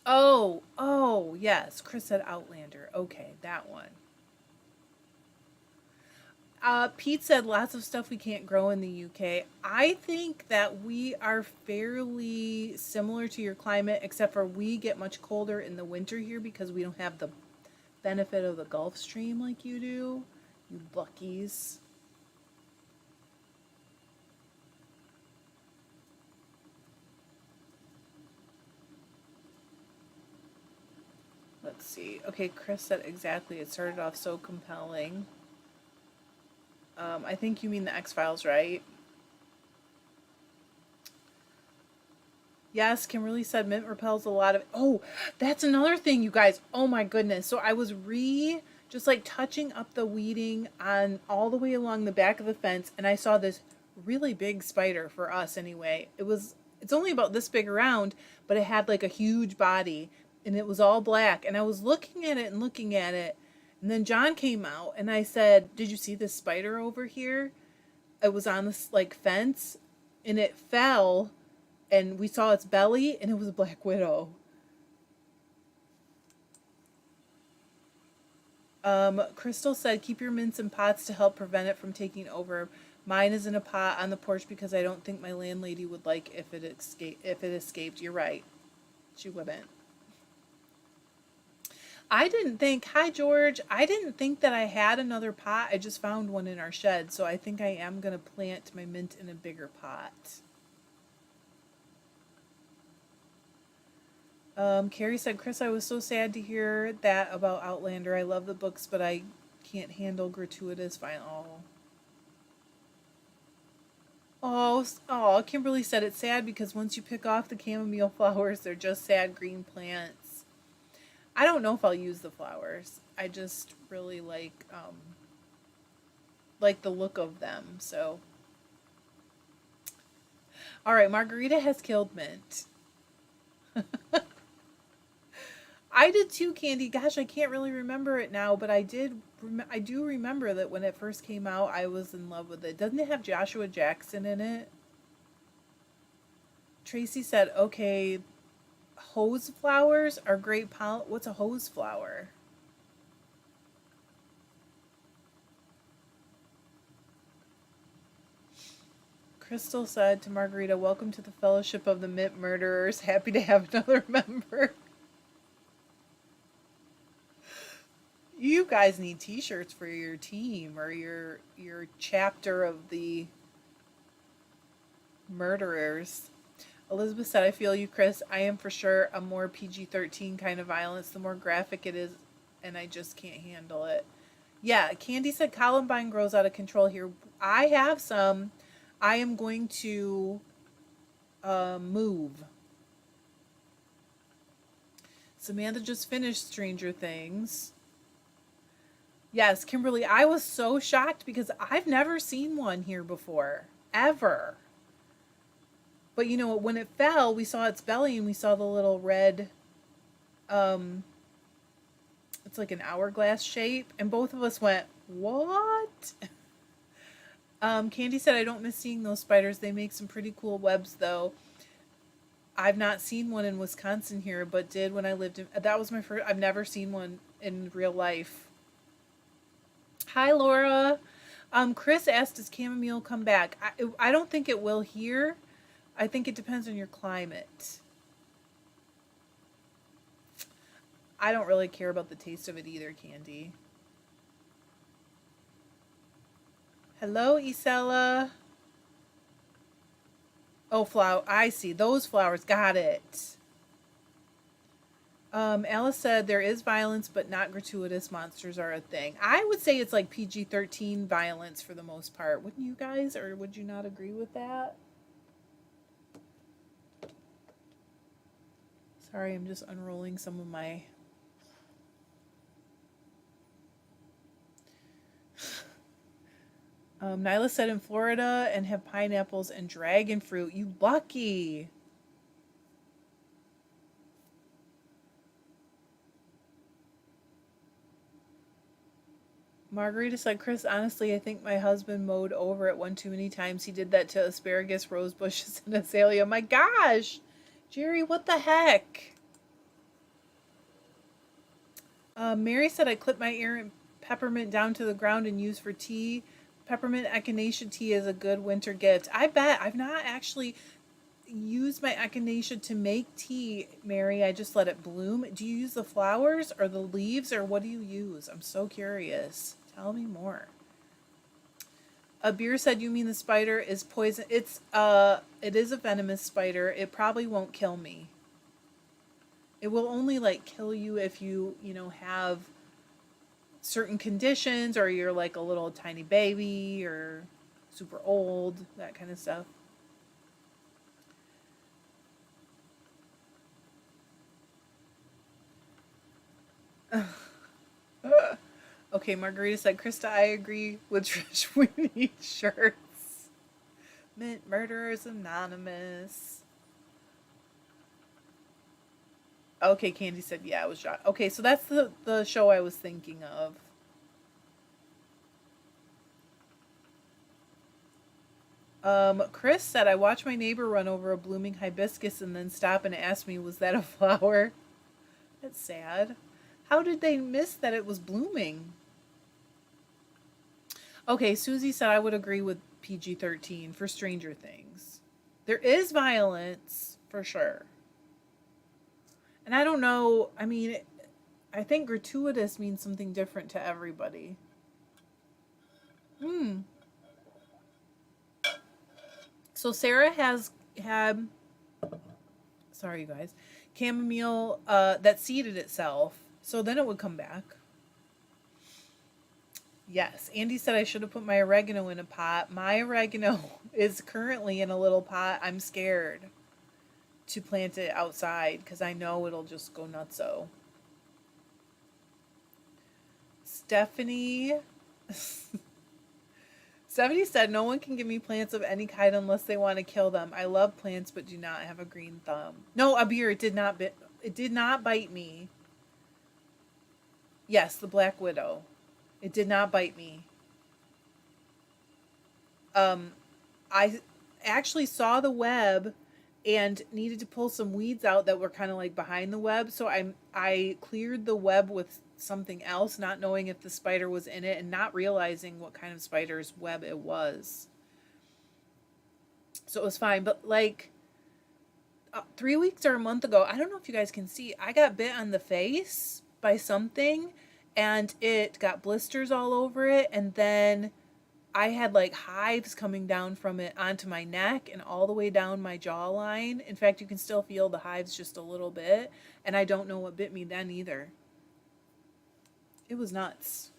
[SPEAKER 1] Oh, yes. Chris said Outlander. Okay, that one. Pete said lots of stuff we can't grow in the UK. I think that we are fairly similar to your climate, except for we get much colder in the winter here because we don't have the benefit of the Gulf Stream like you do. You buckies. Let's see. Okay, Chris said exactly. It started off so compelling. I think you mean the X-Files, right? Yes, Kimberly said mint repels a lot of. Oh, that's another thing, you guys. Oh my goodness. So I was just like touching up the weeding on all the way along the back of the fence, and I saw this really big spider for us anyway. It's only about this big around, but it had like a huge body, and it was all black. And I was looking at it and looking at it, and then John came out, and I said, "Did you see this spider over here?" It was on this like fence, and it fell and we saw its belly, and it was a black widow. Crystal said, "Keep your mints in pots to help prevent it from taking over. Mine is in a pot on the porch because I don't think my landlady would like if it escaped." You're right. She wouldn't. I didn't think. Hi, George. I didn't think that I had another pot. I just found one in our shed, so I think I am gonna plant my mint in a bigger pot. Carrie said, "Chris, I was so sad to hear that about Outlander. I love the books, but I can't handle gratuitous violence." Oh, Kimberly said it's sad because once you pick off the chamomile flowers, they're just sad green plants. I don't know if I'll use the flowers. I just really like the look of them. So, all right, Margarita has killed mint. I did too, Candy. Gosh, I can't really remember it now, but I did. I do remember that when it first came out, I was in love with it. Doesn't it have Joshua Jackson in it? Tracy said, "Okay, hose flowers are great. What's a hose flower?" Crystal said to Margarita, "Welcome to the Fellowship of the Mint Murderers. Happy to have another member." You guys need t-shirts for your team or your chapter of the murderers. Elizabeth said, "I feel you, Chris. I am for sure a more PG-13 kind of violence. The more graphic it is, and I just can't handle it." Yeah, Candy said Columbine grows out of control here. I have some. I am going to move. Samantha just finished Stranger Things. Yes, Kimberly, I was so shocked because I've never seen one here before. Ever. But you know, when it fell, we saw its belly and we saw the little red, um, it's like an hourglass shape. And both of us went, "What?" Candy said, "I don't miss seeing those spiders. They make some pretty cool webs, though. I've not seen one in Wisconsin here, but did when I lived in. That was my first. I've never seen one in real life." Hi, Laura. Chris asked, "Does chamomile come back?" I don't think it will here. I think it depends on your climate. I don't really care about the taste of it either, Candy. Hello, Isella. Oh, flower. I see. Those flowers. Got it. Alice said there is violence, but not gratuitous. Monsters are a thing. I would say it's like PG-13 violence for the most part. Wouldn't you guys? Or would you not agree with that? Sorry, I'm just unrolling some of my... Nyla said in Florida and have pineapples and dragon fruit. You lucky. Margarita said, "Chris, honestly, I think my husband mowed over it one too many times. He did that to asparagus, rose bushes, and azalea." My gosh! Jerry, what the heck? Mary said I clip my ear and peppermint down to the ground and use for tea. Peppermint echinacea tea is a good winter gift. I bet. I've not actually used my echinacea to make tea, Mary. I just let it bloom. Do you use the flowers or the leaves or what do you use? I'm so curious. Tell me more. A beer said you mean the spider is poison. It is a venomous spider. It probably won't kill me. It will only like kill you if you have certain conditions or you're like a little tiny baby or super old, that kind of stuff. Okay, Margarita said, Krista, I agree with Trish. We need shirts. Mint Murderers Anonymous. Okay, Candy said, yeah, it was shot. Okay, so that's the show I was thinking of. Chris said, I watched my neighbor run over a blooming hibiscus and then stop and ask me, was that a flower? That's sad. How did they miss that it was blooming? Okay, Susie said I would agree with PG-13 for Stranger Things. There is violence, for sure. And I don't know, I mean, I think gratuitous means something different to everybody. So Sarah has had, sorry you guys, chamomile that seeded itself. So then it would come back. Yes, Andy said I should have put my oregano in a pot. My oregano is currently in a little pot. I'm scared to plant it outside because I know it'll just go nutso. Stephanie said no one can give me plants of any kind unless they want to kill them. I love plants but do not have a green thumb. No, Abir, it did not bite me. Yes, the Black Widow. It did not bite me. I actually saw the web and needed to pull some weeds out that were kind of like behind the web. So I cleared the web with something else, not knowing if the spider was in it and not realizing what kind of spider's web it was. So it was fine. But like 3 weeks or a month ago, I don't know if you guys can see, I got bit on the face by something and it got blisters all over it. And then I had like hives coming down from it onto my neck and all the way down my jawline. In fact, you can still feel the hives just a little bit. And I don't know what bit me then either. It was nuts.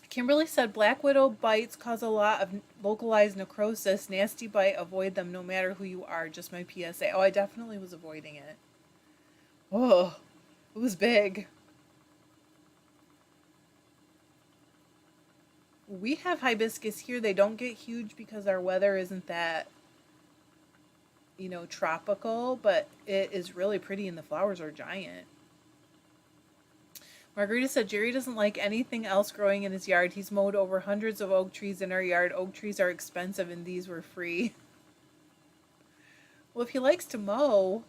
[SPEAKER 1] Kimberly said black widow bites cause a lot of localized necrosis. Nasty bite, avoid them no matter who you are. Just my PSA. Oh, I definitely was avoiding it. Oh, it was big. We have hibiscus here. They don't get huge because our weather isn't that, tropical, but it is really pretty and the flowers are giant. Margarita said Jerry doesn't like anything else growing in his yard. He's mowed over hundreds of oak trees in our yard. Oak trees are expensive and these were free. Well, if he likes to mow.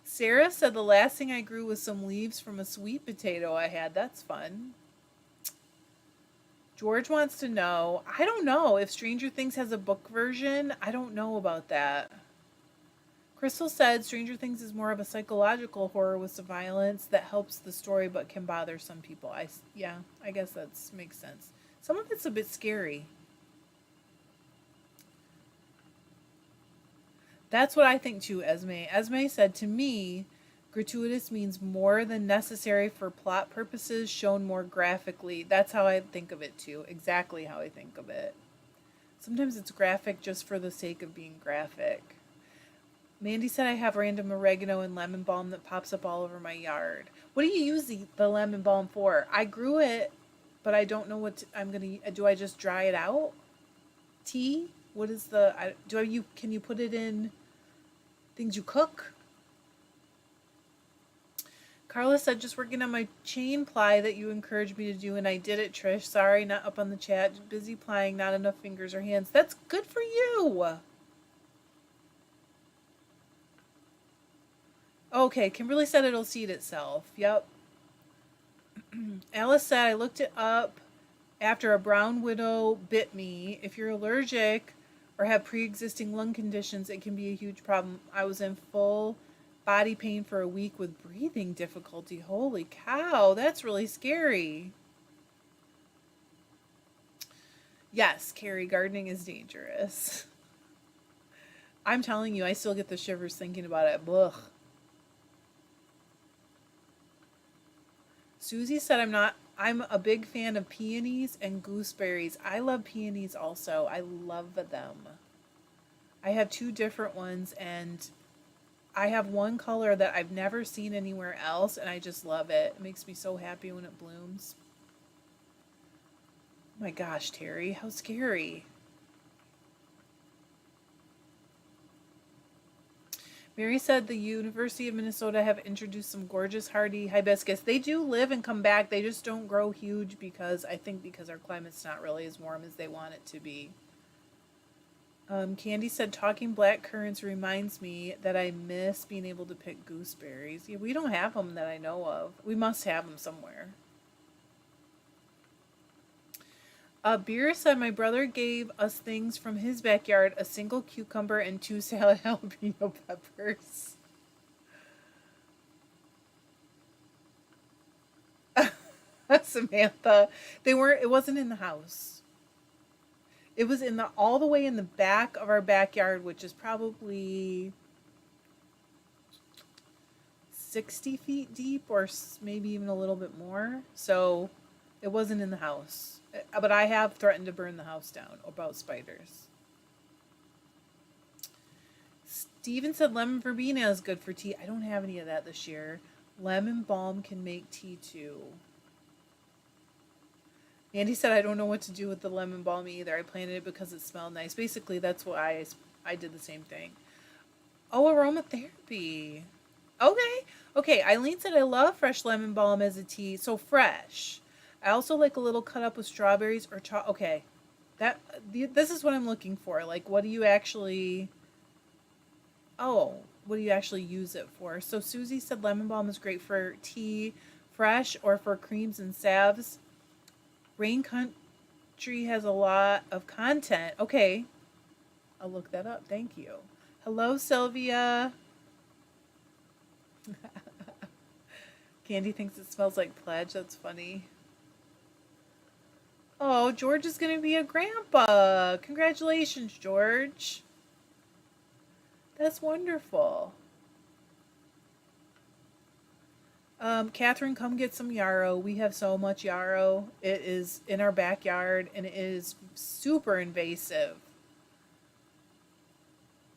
[SPEAKER 1] Sarah said the last thing I grew was some leaves from a sweet potato I had. That's fun. George wants to know, I don't know if Stranger Things has a book version. I don't know about that. Crystal said Stranger Things is more of a psychological horror with some violence that helps the story but can bother some people. I guess that makes sense. Some of it's a bit scary. That's what I think too, Esme. Esme said to me, gratuitous means more than necessary for plot purposes, shown more graphically. That's how I think of it too. Exactly how I think of it. Sometimes it's graphic just for the sake of being graphic. Mandy said I have random oregano and lemon balm that pops up all over my yard. What do you use the lemon balm for? I grew it, but I don't know what I'm going to... Do I just dry it out? Tea? What is the... Can you put it in things you cook? Carla said, just working on my chain ply that you encouraged me to do, and I did it, Trish. Sorry, not up on the chat. Busy plying, not enough fingers or hands. That's good for you. Okay, Kimberly said it'll seed itself. Yep. Alice said I looked it up after a brown widow bit me. If you're allergic or have pre-existing lung conditions, it can be a huge problem. I was in full body pain for a week with breathing difficulty. Holy cow, that's really scary. Yes, Carrie, gardening is dangerous. I'm telling you, I still get the shivers thinking about it. Ugh. Susie said I'm a big fan of peonies and gooseberries. I love peonies also. I love them. I have two different ones, and I have one color that I've never seen anywhere else, and I just love it. It makes me so happy when it blooms. Oh my gosh, Terry, how scary. Mary said the University of Minnesota have introduced some gorgeous hardy hibiscus. They do live and come back. They just don't grow huge because our climate's not really as warm as they want it to be. Candy said talking black currants reminds me that I miss being able to pick gooseberries. Yeah, we don't have them that I know of. We must have them somewhere. Beer said my brother gave us things from his backyard, a single cucumber and 2 salad jalapeno peppers. Samantha, it wasn't in the house. It was all the way in the back of our backyard, which is probably 60 feet deep or maybe even a little bit more. So it wasn't in the house. But I have threatened to burn the house down about spiders. Steven said lemon verbena is good for tea. I don't have any of that this year. Lemon balm can make tea too. Andy said I don't know what to do with the lemon balm either. I planted it because it smelled nice. Basically, that's why I did the same thing. Oh, aromatherapy. Okay, Eileen said I love fresh lemon balm as a tea. So fresh. I also like a little cut up with strawberries or okay. This is what I'm looking for. Like, what do you actually use it for? So Susie said lemon balm is great for tea, fresh, or for creams and salves. Rain Country has a lot of content. Okay, I'll look that up. Thank you. Hello, Sylvia. Candy thinks it smells like pledge. That's funny. Oh, George is going to be a grandpa. Congratulations, George. That's wonderful. Catherine, come get some yarrow. We have so much yarrow. It is in our backyard, and it is super invasive.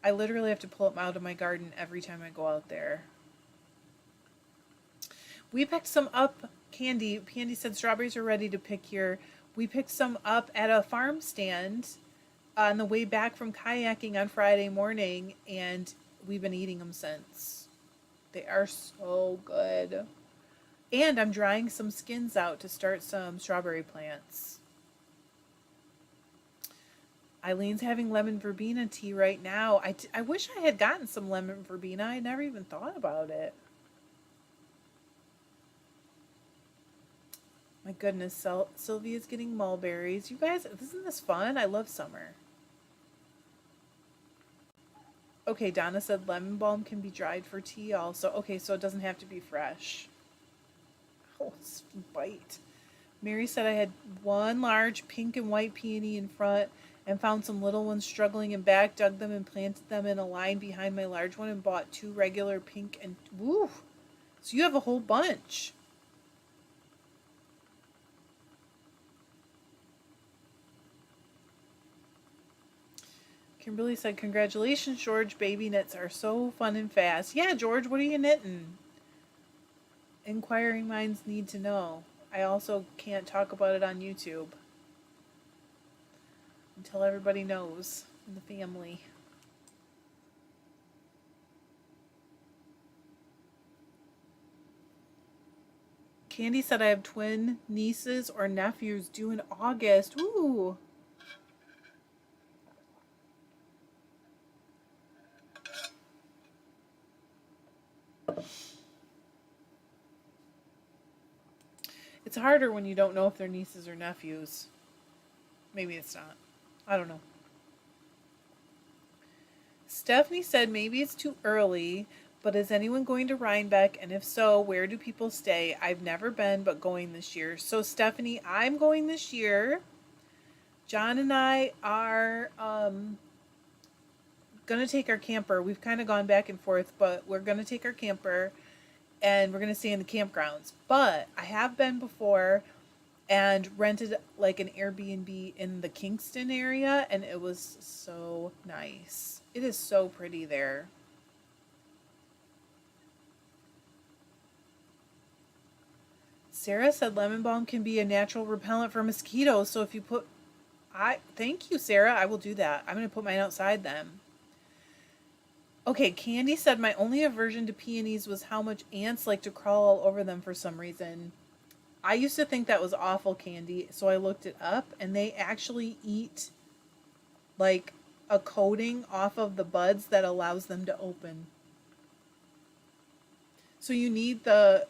[SPEAKER 1] I literally have to pull it out of my garden every time I go out there. We picked some up, Candy. Candy said strawberries are ready to pick here. We picked some up at a farm stand on the way back from kayaking on Friday morning, and we've been eating them since. They are so good. And I'm drying some skins out to start some strawberry plants. Eileen's having lemon verbena tea right now. I wish I had gotten some lemon verbena. I never even thought about it. My goodness, Sylvia's getting mulberries. You guys, isn't this fun? I love summer. Okay, Donna said lemon balm can be dried for tea also. Okay, so it doesn't have to be fresh. Oh, bite. Mary said I had one large pink and white peony in front and found some little ones struggling in back, dug them and planted them in a line behind my large one and bought 2 regular pink and woo. So you have a whole bunch. Kimberly said, congratulations, George. Baby knits are so fun and fast. Yeah, George, what are you knitting? Inquiring minds need to know. I also can't talk about it on YouTube until everybody knows in the family. Candy said I have twin nieces or nephews due in August. Ooh. It's harder when you don't know if they're nieces or nephews. Maybe it's not. I don't know. Stephanie said maybe it's too early, but is anyone going to Rhinebeck? And if so, where do people stay? I've never been, but going this year. So, Stephanie, I'm going this year. John and I are going to take our camper. We've kind of gone back and forth, but we're going to take our camper and we're going to stay in the campgrounds. But I have been before and rented like an Airbnb in the Kingston area, and it was so nice. It is so pretty there. Sarah said lemon balm can be a natural repellent for mosquitoes. So if you put, I thank you, Sarah. I will do that. I'm going to put mine outside then. Okay, Candy said my only aversion to peonies was how much ants like to crawl all over them for some reason. I used to think that was awful, Candy, so I looked it up, and they actually eat like a coating off of the buds that allows them to open. So you need the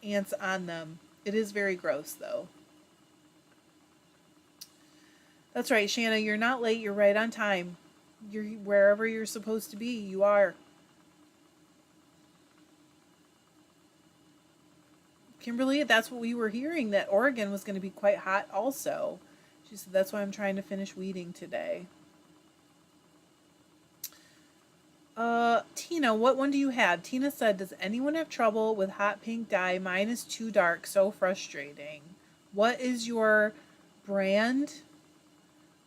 [SPEAKER 1] ants on them. It is very gross, though. That's right, Shanna, you're not late, you're right on time. You're wherever you're supposed to be, you are. Kimberly, that's what we were hearing, that Oregon was going to be quite hot also. She said, that's why I'm trying to finish weeding today. Tina, what one do you have? Tina said, does anyone have trouble with hot pink dye? Mine is too dark, so frustrating. What is your brand?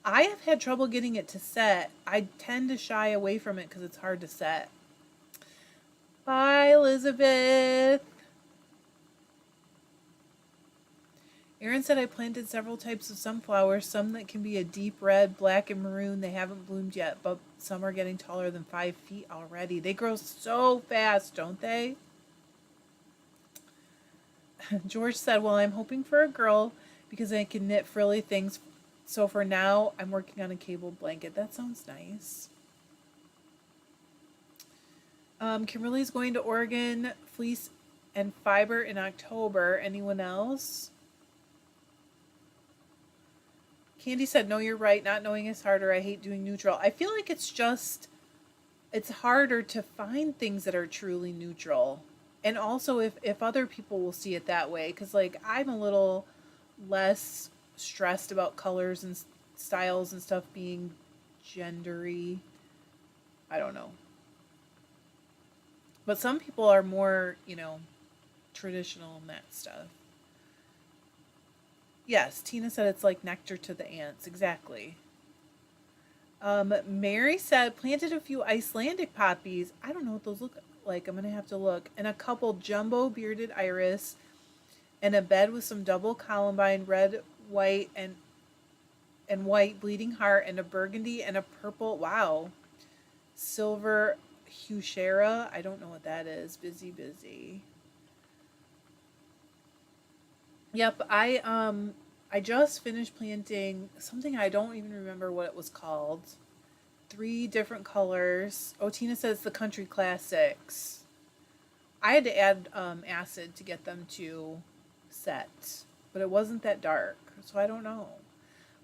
[SPEAKER 1] I have had trouble getting it to set. I tend to shy away from it because it's hard to set. Bye, Elizabeth. Erin said I planted several types of sunflowers, some that can be a deep red, black, and maroon. They haven't bloomed yet, but some are getting taller than 5 feet already. They grow so fast, don't they? George said, well, I'm hoping for a girl because I can knit frilly things. So for now, I'm working on a cable blanket. That sounds nice. Kimberly's going to Oregon, fleece and fiber in October. Anyone else? Candy said, no, you're right. Not knowing is harder. I hate doing neutral. I feel like it's harder to find things that are truly neutral. And also if other people will see it that way. Because, like, I'm a little less stressed about colors and styles and stuff being gendery. I don't know. But some people are more, traditional and that stuff. Yes, Tina said it's like nectar to the ants. Exactly. Mary said planted a few Icelandic poppies. I don't know what those look like. I'm going to have to look. And a couple jumbo bearded iris and a bed with some double columbine, red, white, and white bleeding heart, and a burgundy and a purple. Wow. Silver Huchera. I don't know what that is. Busy. Yep, I just finished planting something I don't even remember what it was called. 3 different colors. Oh, Tina says the country classics. I had to add acid to get them to set, but it wasn't that dark, so I don't know.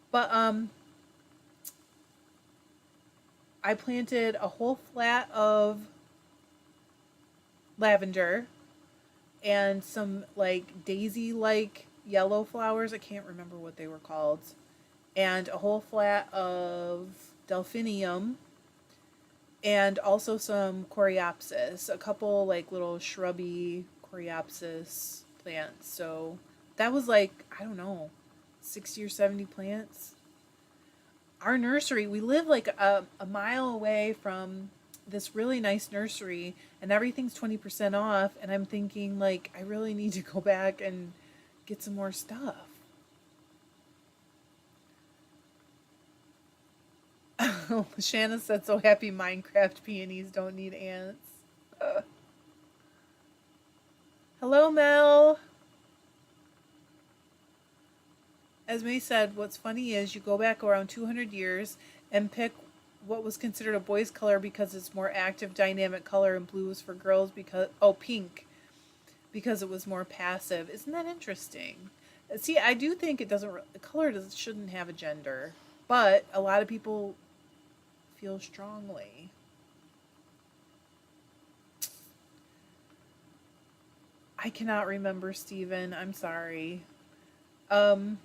[SPEAKER 1] But I planted a whole flat of lavender and some like daisy like yellow flowers. I can't remember what they were called. And a whole flat of delphinium and also some coreopsis, a couple like little shrubby coreopsis plants. So that was like, I don't know, 60 or 70 plants. Our nursery, we live like a mile away from this really nice nursery, and everything's 20% off, and I'm thinking like I really need to go back and get some more stuff. Shanna said, so happy Minecraft peonies don't need ants. Hello, Mel. As May said, what's funny is you go back around 200 years and pick what was considered a boy's color because it's more active, dynamic color, and blue was for girls because, pink, because it was more passive. Isn't that interesting? See, I do think it doesn't. Color shouldn't have a gender, but a lot of people feel strongly. I cannot remember, Steven. I'm sorry. Um,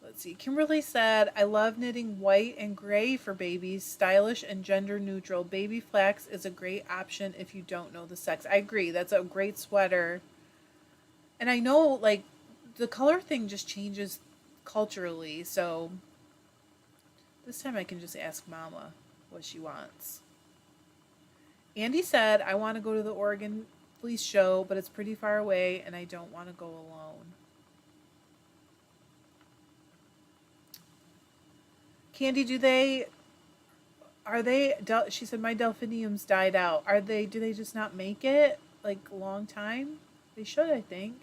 [SPEAKER 1] let's see. Kimberly said, I love knitting white and gray for babies, stylish and gender neutral. Baby flax is a great option if you don't know the sex. I agree. That's a great sweater. And I know, like, the color thing just changes culturally. So this time I can just ask Mama what she wants. Andy said, I want to go to the Oregon Fleece Show, but it's pretty far away and I don't want to go alone. Candy, she said my delphiniums died out. Do they just not make it like a long time? They should, I think.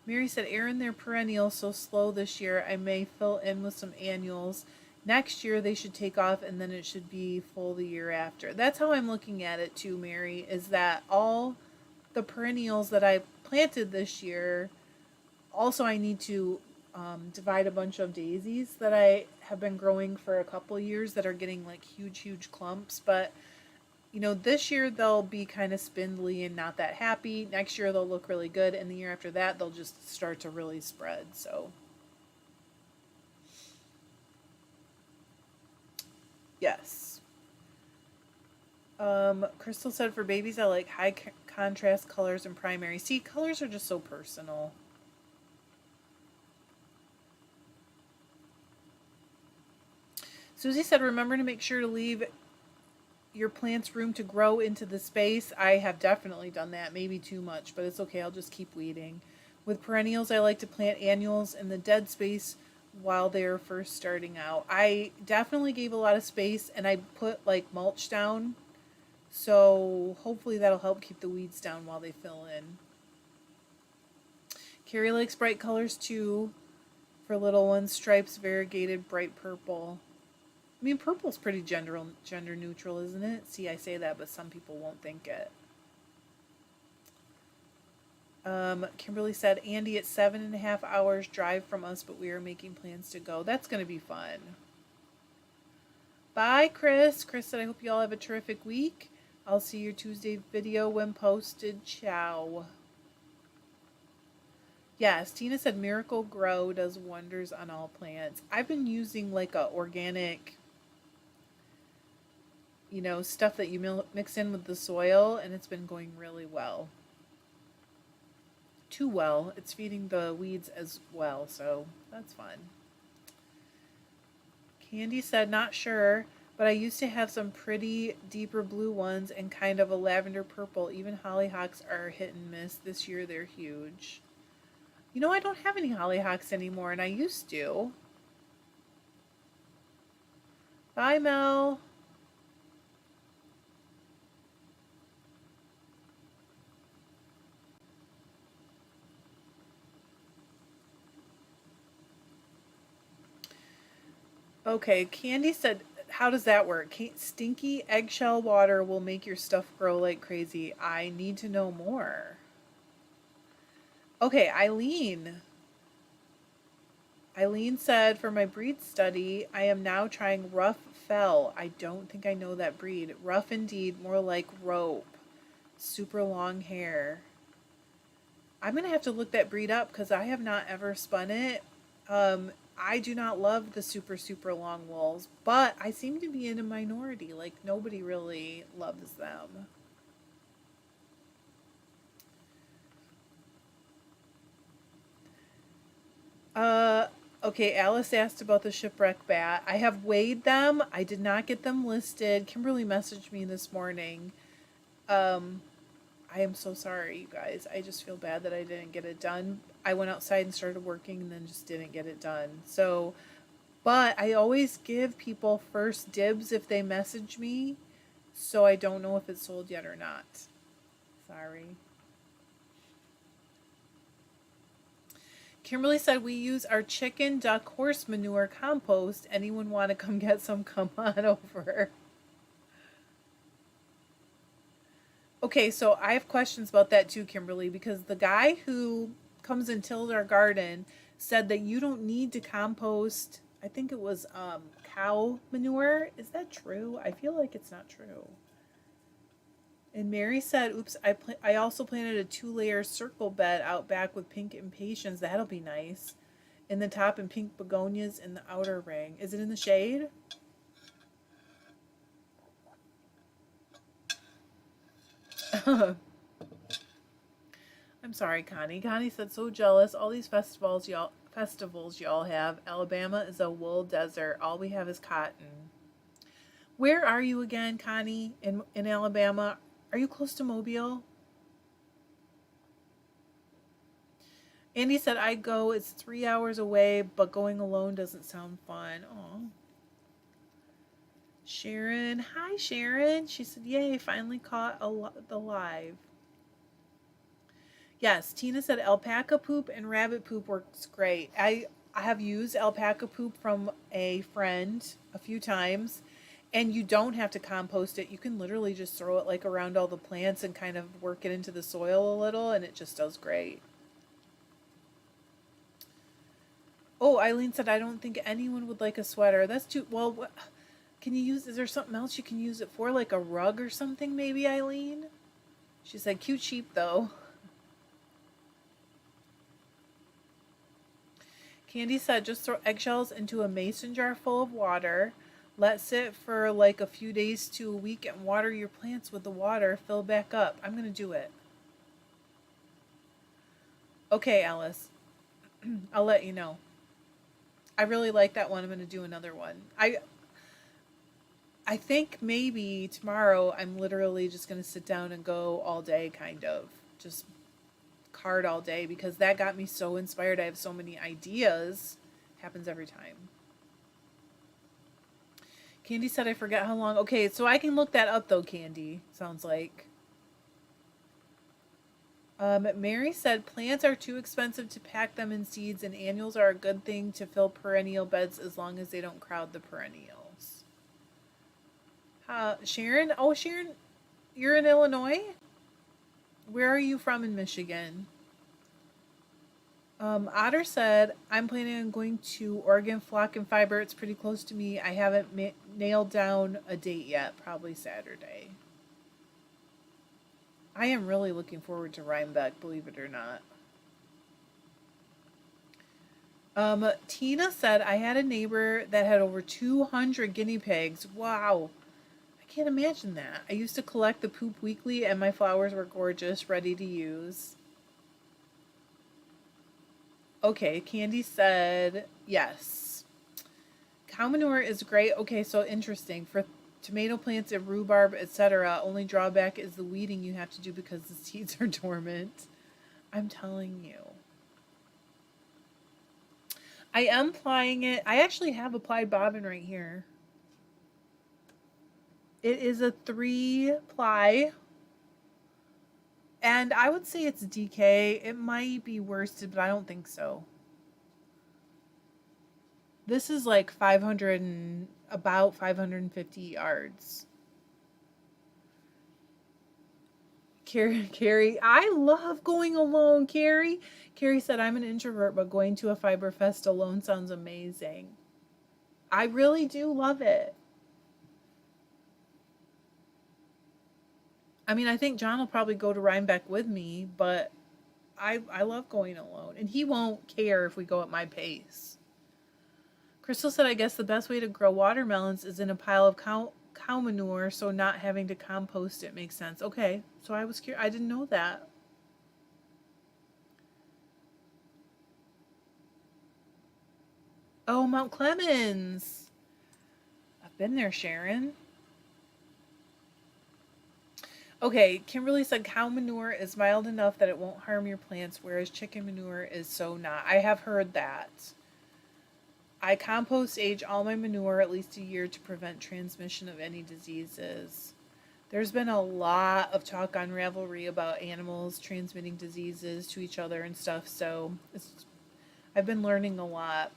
[SPEAKER 1] Mary said, Aaron, they're perennials so slow this year. I may fill in with some annuals. Next year they should take off and then it should be full the year after. That's how I'm looking at it too, Mary, is that all the perennials that I planted this year, also I need to divide a bunch of daisies that I have been growing for a couple years that are getting like huge clumps. But this year they'll be kind of spindly and not that happy. Next year they'll look really good, and the year after that they'll just start to really spread. So yes. Crystal said for babies I like high contrast colors and primary. See, colors are just so personal. Susie said, remember to make sure to leave your plants room to grow into the space. I have definitely done that, maybe too much, but it's okay. I'll just keep weeding. With perennials, I like to plant annuals in the dead space while they're first starting out. I definitely gave a lot of space and I put like mulch down. So hopefully that'll help keep the weeds down while they fill in. Carrie likes bright colors too. For little ones, stripes, variegated, bright purple. I mean, purple's pretty gender neutral, isn't it? See, I say that, but some people won't think it. Kimberly said, Andy, it's 7.5 hours drive from us, but we are making plans to go. That's going to be fun. Bye, Chris. Chris said, I hope you all have a terrific week. I'll see your Tuesday video when posted. Ciao. Yes, Tina said Miracle Grow does wonders on all plants. I've been using like a organic, stuff that you mix in with the soil, and it's been going really well. Too well. It's feeding the weeds as well, so that's fun. Candy said, not sure, but I used to have some pretty deeper blue ones and kind of a lavender purple. Even hollyhocks are hit and miss. This year they're huge. I don't have any hollyhocks anymore, and I used to. Bye, Mel. Okay, Candy said, how does that work? Stinky eggshell water will make your stuff grow like crazy. I need to know more. Okay, Eileen. Eileen said, for my breed study, I am now trying rough fell. I don't think I know that breed. Rough indeed, more like rope. Super long hair. I'm going to have to look that breed up because I have not ever spun it. I do not love the super long wools, but I seem to be in a minority. Like, nobody really loves them. Okay, Alice asked about the shipwreck bat. I have weighed them. I did not get them listed. Kimberly messaged me this morning. I am so sorry, you guys. I just feel bad that I didn't get it done. I went outside and started working and then just didn't get it done. So, but I always give people first dibs if they message me. So I don't know if it's sold yet or not. Sorry. Kimberly said we use our chicken, duck, horse manure compost. Anyone want to come get some? Come on over. Okay, so I have questions about that too, Kimberly, because the guy who comes and tills our garden said that you don't need to compost. I think it was cow manure. Is that true? I feel like it's not true. And Mary said, "Oops, I also planted a 2-layer circle bed out back with pink impatiens. That'll be nice. In the top and pink begonias in the outer ring. Is it in the shade?" I'm sorry, Connie. Connie said, "So jealous. All these festivals y'all have. Alabama is a wool desert. All we have is cotton." Where are you again, Connie? In Alabama? Are you close to Mobile? Andy said, "I'd go. It's 3 hours away, but going alone doesn't sound fun." Oh. Sharon. Hi, Sharon. She said, "Yay, finally caught the live." Yes, Tina said alpaca poop and rabbit poop works great. I have used alpaca poop from a friend a few times, and you don't have to compost it. You can literally just throw it like around all the plants and kind of work it into the soil a little, and it just does great. Oh, Eileen said, "I don't think anyone would like a sweater. That's too, well, what, can you use, is there something else you can use it for? Like a rug or something, maybe, Eileen?" She said, "Cute sheep, though." Candy said, "Just throw eggshells into a mason jar full of water. Let sit for like a few days to a week and water your plants with the water. Fill back up." I'm going to do it. Okay, Alice. I'll let you know. I really like that one. I'm going to do another one. I think maybe tomorrow I'm literally just going to sit down and go all day, kind of. Just card all day, because that got me so inspired. I have so many ideas. Happens every time. Candy said, "I forget how long." Okay, so I can look that up though, Candy. Sounds like. Mary said, "Plants are too expensive to pack them in seeds, and annuals are a good thing to fill perennial beds as long as they don't crowd the perennials." Sharon? Oh, Sharon, you're in Illinois? Where are you from in Michigan? Otter said, "I'm planning on going to Oregon Flock and Fiber. It's pretty close to me. I haven't nailed down a date yet. Probably Saturday." I am really looking forward to Rhinebeck, believe it or not. Tina said, "I had a neighbor that had over 200 guinea pigs. Wow. I can't imagine that. I used to collect the poop weekly, and my flowers were gorgeous, ready to use." Okay, Candy said, "Yes. Cow manure is great." Okay, so interesting. For tomato plants and rhubarb, etc., only drawback is the weeding you have to do because the seeds are dormant. I'm telling you. I am applying it. I actually have applied bobbin right here. It is a 3-ply. And I would say it's DK. It might be worsted, but I don't think so. This is like 500 and about 550 yards. Carrie, I love going alone, Carrie. Carrie said, "I'm an introvert, but going to a fiber fest alone sounds amazing." I really do love it. I mean, I think John will probably go to Rhinebeck with me, but I love going alone. And he won't care if we go at my pace. Crystal said, "I guess the best way to grow watermelons is in a pile of cow manure, so not having to compost it makes sense." Okay, so I was curious. I didn't know that. Oh, Mount Clemens. I've been there, Sharon. Okay, Kimberly said cow manure is mild enough that it won't harm your plants, whereas chicken manure is so not. I have heard that. I compost age all my manure at least a year to prevent transmission of any diseases. There's been a lot of talk on Ravelry about animals transmitting diseases to each other and stuff, so I've been learning a lot.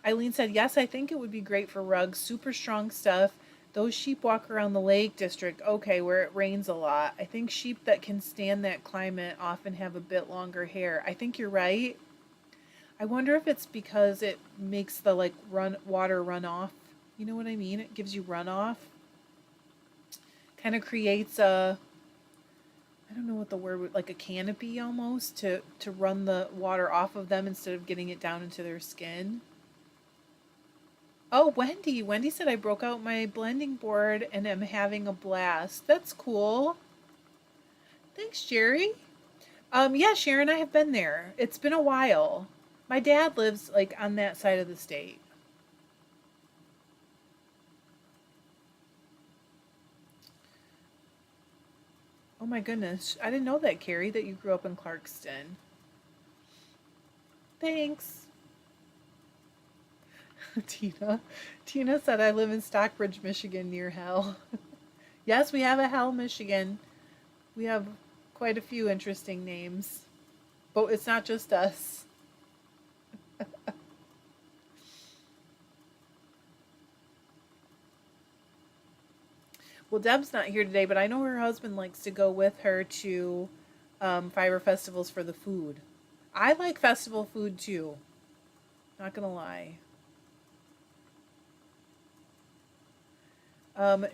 [SPEAKER 1] Eileen said, "Yes, I think it would be great for rugs. Super strong stuff. Those sheep walk around the Lake District, okay, where it rains a lot. I think sheep that can stand that climate often have a bit longer hair. I think you're right. I wonder if it's because it makes the like run water run off. You know what I mean? It gives you runoff. Kind of creates a, I don't know what the word would, like a canopy almost to run the water off of them instead of getting it down into their skin. Oh, Wendy. Wendy said I broke out my blending board and am having a blast. That's cool. Thanks, Jerry. Yeah, Sharon, I have been there. It's been a while. My dad lives like on that side of the state. Oh my goodness. I didn't know that, Carrie, that you grew up in Clarkston. Thanks. Tina. Tina said I live in Stockbridge, Michigan near Hell. Yes, we have a Hell, Michigan. We have quite a few interesting names. But it's not just us. Well, Deb's not here today, but I know her husband likes to go with her to fiber festivals for the food. I like festival food too. Not gonna lie.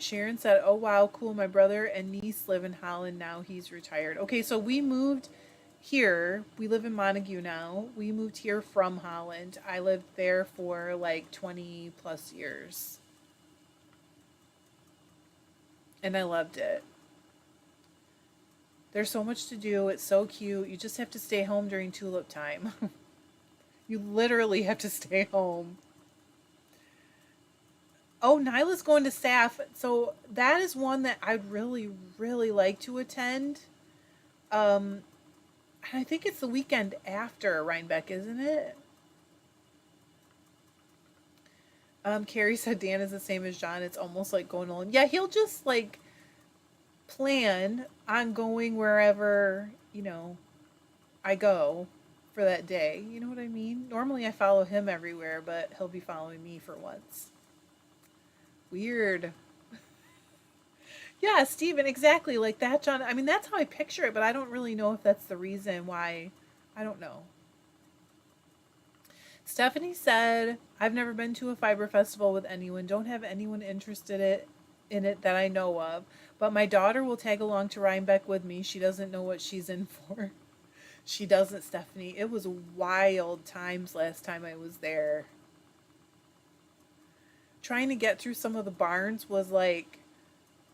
[SPEAKER 1] Sharon said, "Oh wow, cool. My brother and niece live in Holland now. He's retired." Okay, so we moved here. We live in Montague now. We moved here from Holland. I lived there for like 20 plus years, and I loved it. There's so much to do. It's so cute. You just have to stay home during tulip time. You literally have to stay home. Oh, Nyla's going to staff. So that is one that I'd really, really like to attend. Um, I think it's the weekend after Rhinebeck, isn't it? Carrie said Dan is the same as John. It's almost like going alone. Yeah, he'll just like plan on going wherever, I go for that day. You know what I mean? Normally I follow him everywhere, but he'll be following me for once. Weird. Yeah, Steven, exactly like that, John. I mean, that's how I picture it, but I don't really know if that's the reason why. I don't know. Stephanie said, I've never been to a fiber festival with anyone. Don't have anyone interested in it that I know of. But my daughter will tag along to Rhinebeck with me. She doesn't know what she's in for. She doesn't, Stephanie. It was wild times last time I was there. Trying to get through some of the barns was like,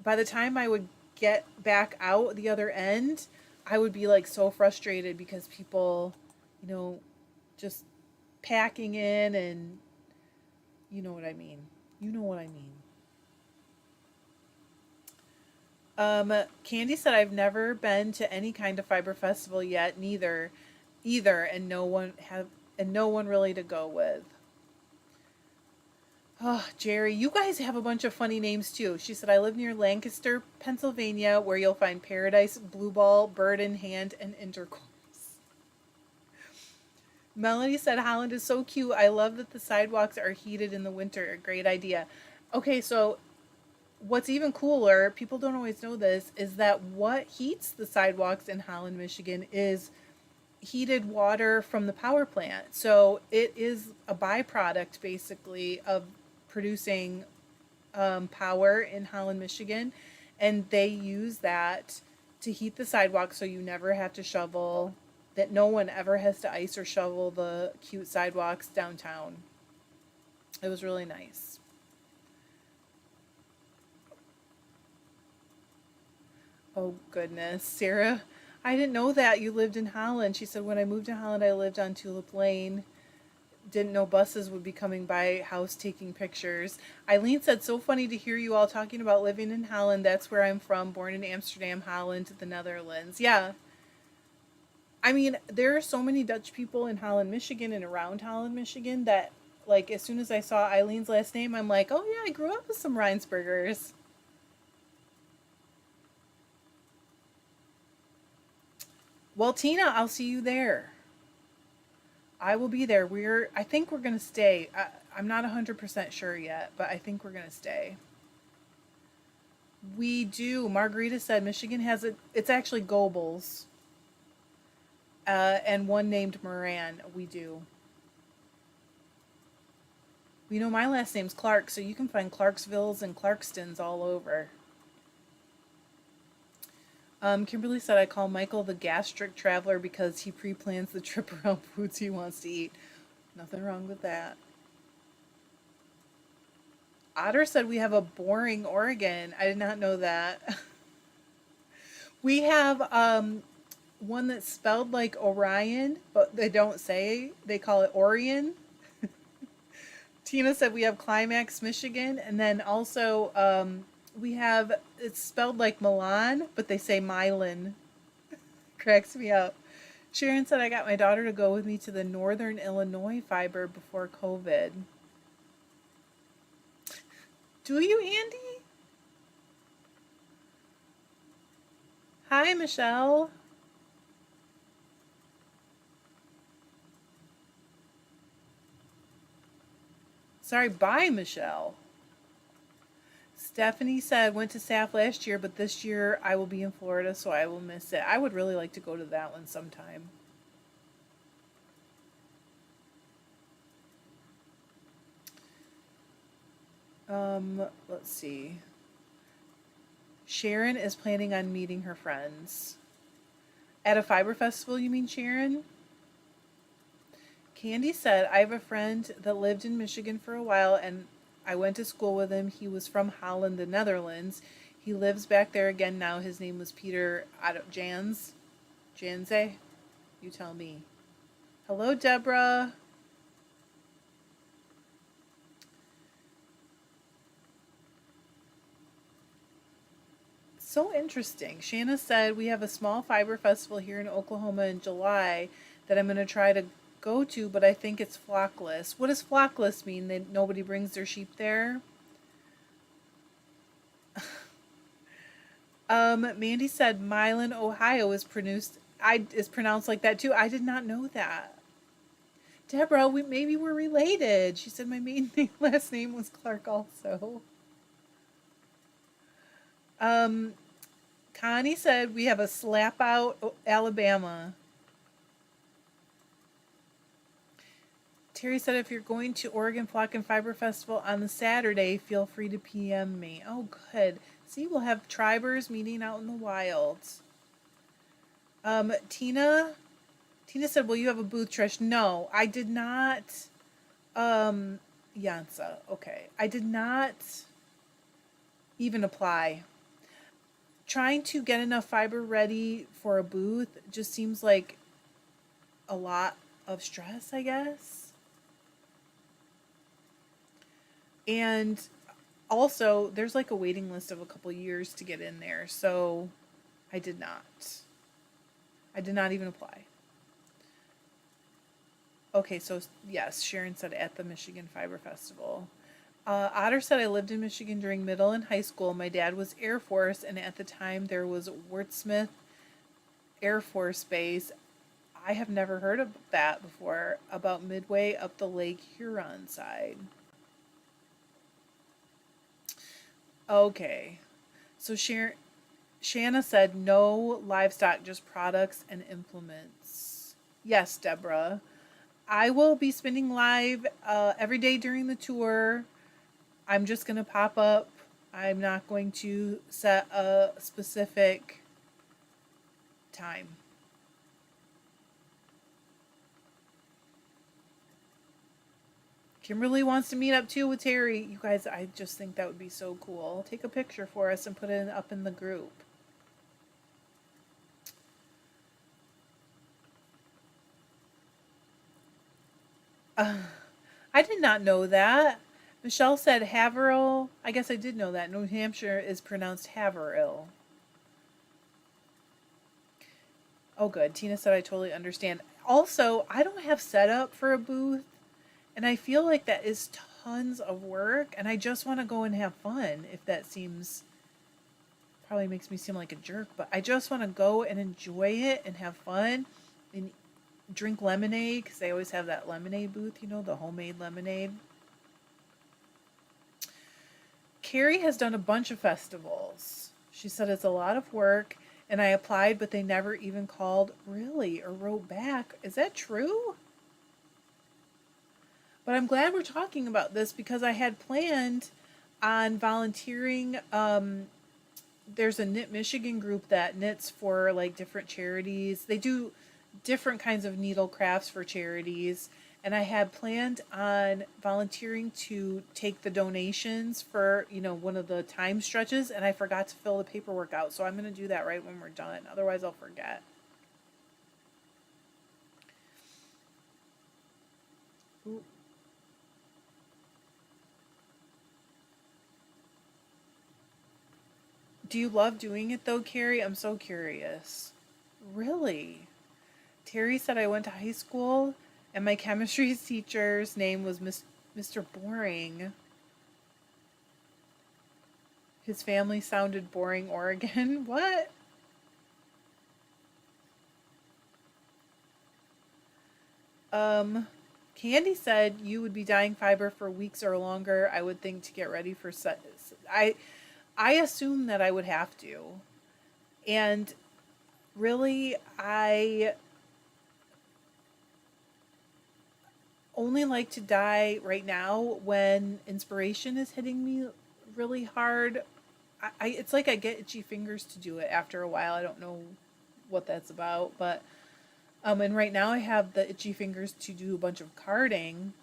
[SPEAKER 1] by the time I would get back out the other end, I would be like so frustrated because people, you know, just packing in and you know what I mean. You know what I mean. Candy said I've never been to any kind of fiber festival yet, neither either, and no one really to go with. Oh, Jerry, you guys have a bunch of funny names too. She said, I live near Lancaster, Pennsylvania, where you'll find paradise, blue ball, bird in hand, and intercourse. Melanie said, Holland is so cute. I love that the sidewalks are heated in the winter. A great idea. Okay, so what's even cooler, people don't always know this, is that what heats the sidewalks in Holland, Michigan is heated water from the power plant. So it is a byproduct basically of producing power in Holland, Michigan. And they use that to heat the sidewalk so you never have to shovel, that no one ever has to ice or shovel the cute sidewalks downtown. It was really nice. Oh, goodness. Sarah, I didn't know that you lived in Holland. She said, when I moved to Holland, I lived on Tulip Lane. Didn't know buses would be coming by house taking pictures. Eileen said, so funny to hear you all talking about living in Holland. That's where I'm from, born in Amsterdam, Holland, the Netherlands. Yeah. I mean, there are so many Dutch people in Holland, Michigan, and around Holland, Michigan that, like, as soon as I saw Eileen's last name, I'm like, oh, yeah, I grew up with some Reinsbergers. Well, Tina, I'll see you there. I will be there. I think we're going to stay. I'm not 100% sure yet, but I think we're going to stay. We do. Margarita said Michigan has it. It's actually Goebbels. And one named Moran. We do. You know, my last name's Clark, so you can find Clarksvilles and Clarkstons all over. Kimberly said, I call Michael the gastric traveler because he pre-plans the trip around foods he wants to eat. Nothing wrong with that. Otter said we have a boring Oregon. I did not know that. We have one that's spelled like Orion, but they don't say. They call it Orion. Tina said we have Climax, Michigan, and then also we have, it's spelled like Milan, but they say Milan. Cracks me up. Sharon said I got my daughter to go with me to the Northern Illinois fiber before COVID. Do you, Andy? Hi, Michelle. Sorry, bye, Michelle. Stephanie said, went to SAF last year, but this year I will be in Florida, so I will miss it. I would really like to go to that one sometime. Let's see. Sharon is planning on meeting her friends. At a fiber festival, you mean, Sharon? Candy said, I have a friend that lived in Michigan for a while and I went to school with him. He was from Holland, the Netherlands. He lives back there again now. His name was Peter Janze? You tell me. Hello, Deborah. So interesting. Shanna said, we have a small fiber festival here in Oklahoma in July that I'm going to try to go to, but I think it's flockless. What does flockless mean? That nobody brings their sheep there? Mandy said Milan, Ohio is pronounced like that too. I did not know that. Deborah, maybe we're related. She said my last name was Clark also. Connie said we have a slap out Alabama. Terry said if you're going to Oregon Flock and Fiber Festival on the Saturday, feel free to PM me. Oh, good. See, we'll have tribers meeting out in the wilds. Tina said, will you have a booth, Trish? No, I did not. Yansa. Okay. I did not even apply. Trying to get enough fiber ready for a booth just seems like a lot of stress, I guess. And also, there's like a waiting list of a couple years to get in there, so I did not. I did not even apply. Okay, so yes, Sharon said at the Michigan Fiber Festival. Otter said I lived in Michigan during middle and high school. My dad was Air Force, and at the time there was Wurtsmith Air Force Base. I have never heard of that before, about midway up the Lake Huron side. Okay, so Shanna said no livestock, just products and implements. Yes, Deborah. I will be spinning live every day during the tour. I'm just going to pop up. I'm not going to set a specific time. Kimberly wants to meet up too with Terry. You guys, I just think that would be so cool. Take a picture for us and put it up in the group. I did not know that. Michelle said Haverhill. I guess I did know that. New Hampshire is pronounced Haverhill. Oh, good. Tina said I totally understand. Also, I don't have setup for a booth, and I feel like that is tons of work, and I just want to go and have fun. If that seems, probably makes me seem like a jerk, but I just want to go and enjoy it and have fun and drink lemonade, because they always have that lemonade booth, you know, the homemade lemonade. Carrie has done a bunch of festivals. She said it's a lot of work, and I applied, but they never even called, really, or wrote back. Is that true? But I'm glad we're talking about this because I had planned on volunteering. There's a Knit Michigan group that knits for like different charities. They do different kinds of needle crafts for charities. And I had planned on volunteering to take the donations for, one of the time stretches, and I forgot to fill the paperwork out. So I'm going to do that right when we're done. Otherwise, I'll forget. Ooh. Do you love doing it though, Carrie? I'm so curious. Really? Terry said I went to high school and my chemistry teacher's name was Mr. Boring. His family sounded boring, Oregon. What? Um, Candy said you would be dyeing fiber for weeks or longer, I would think, to get ready for set. I assume that I would have to. And really, I only like to dye right now when inspiration is hitting me really hard. It's like I get itchy fingers to do it after a while. I don't know what that's about, but and right now I have the itchy fingers to do a bunch of carding,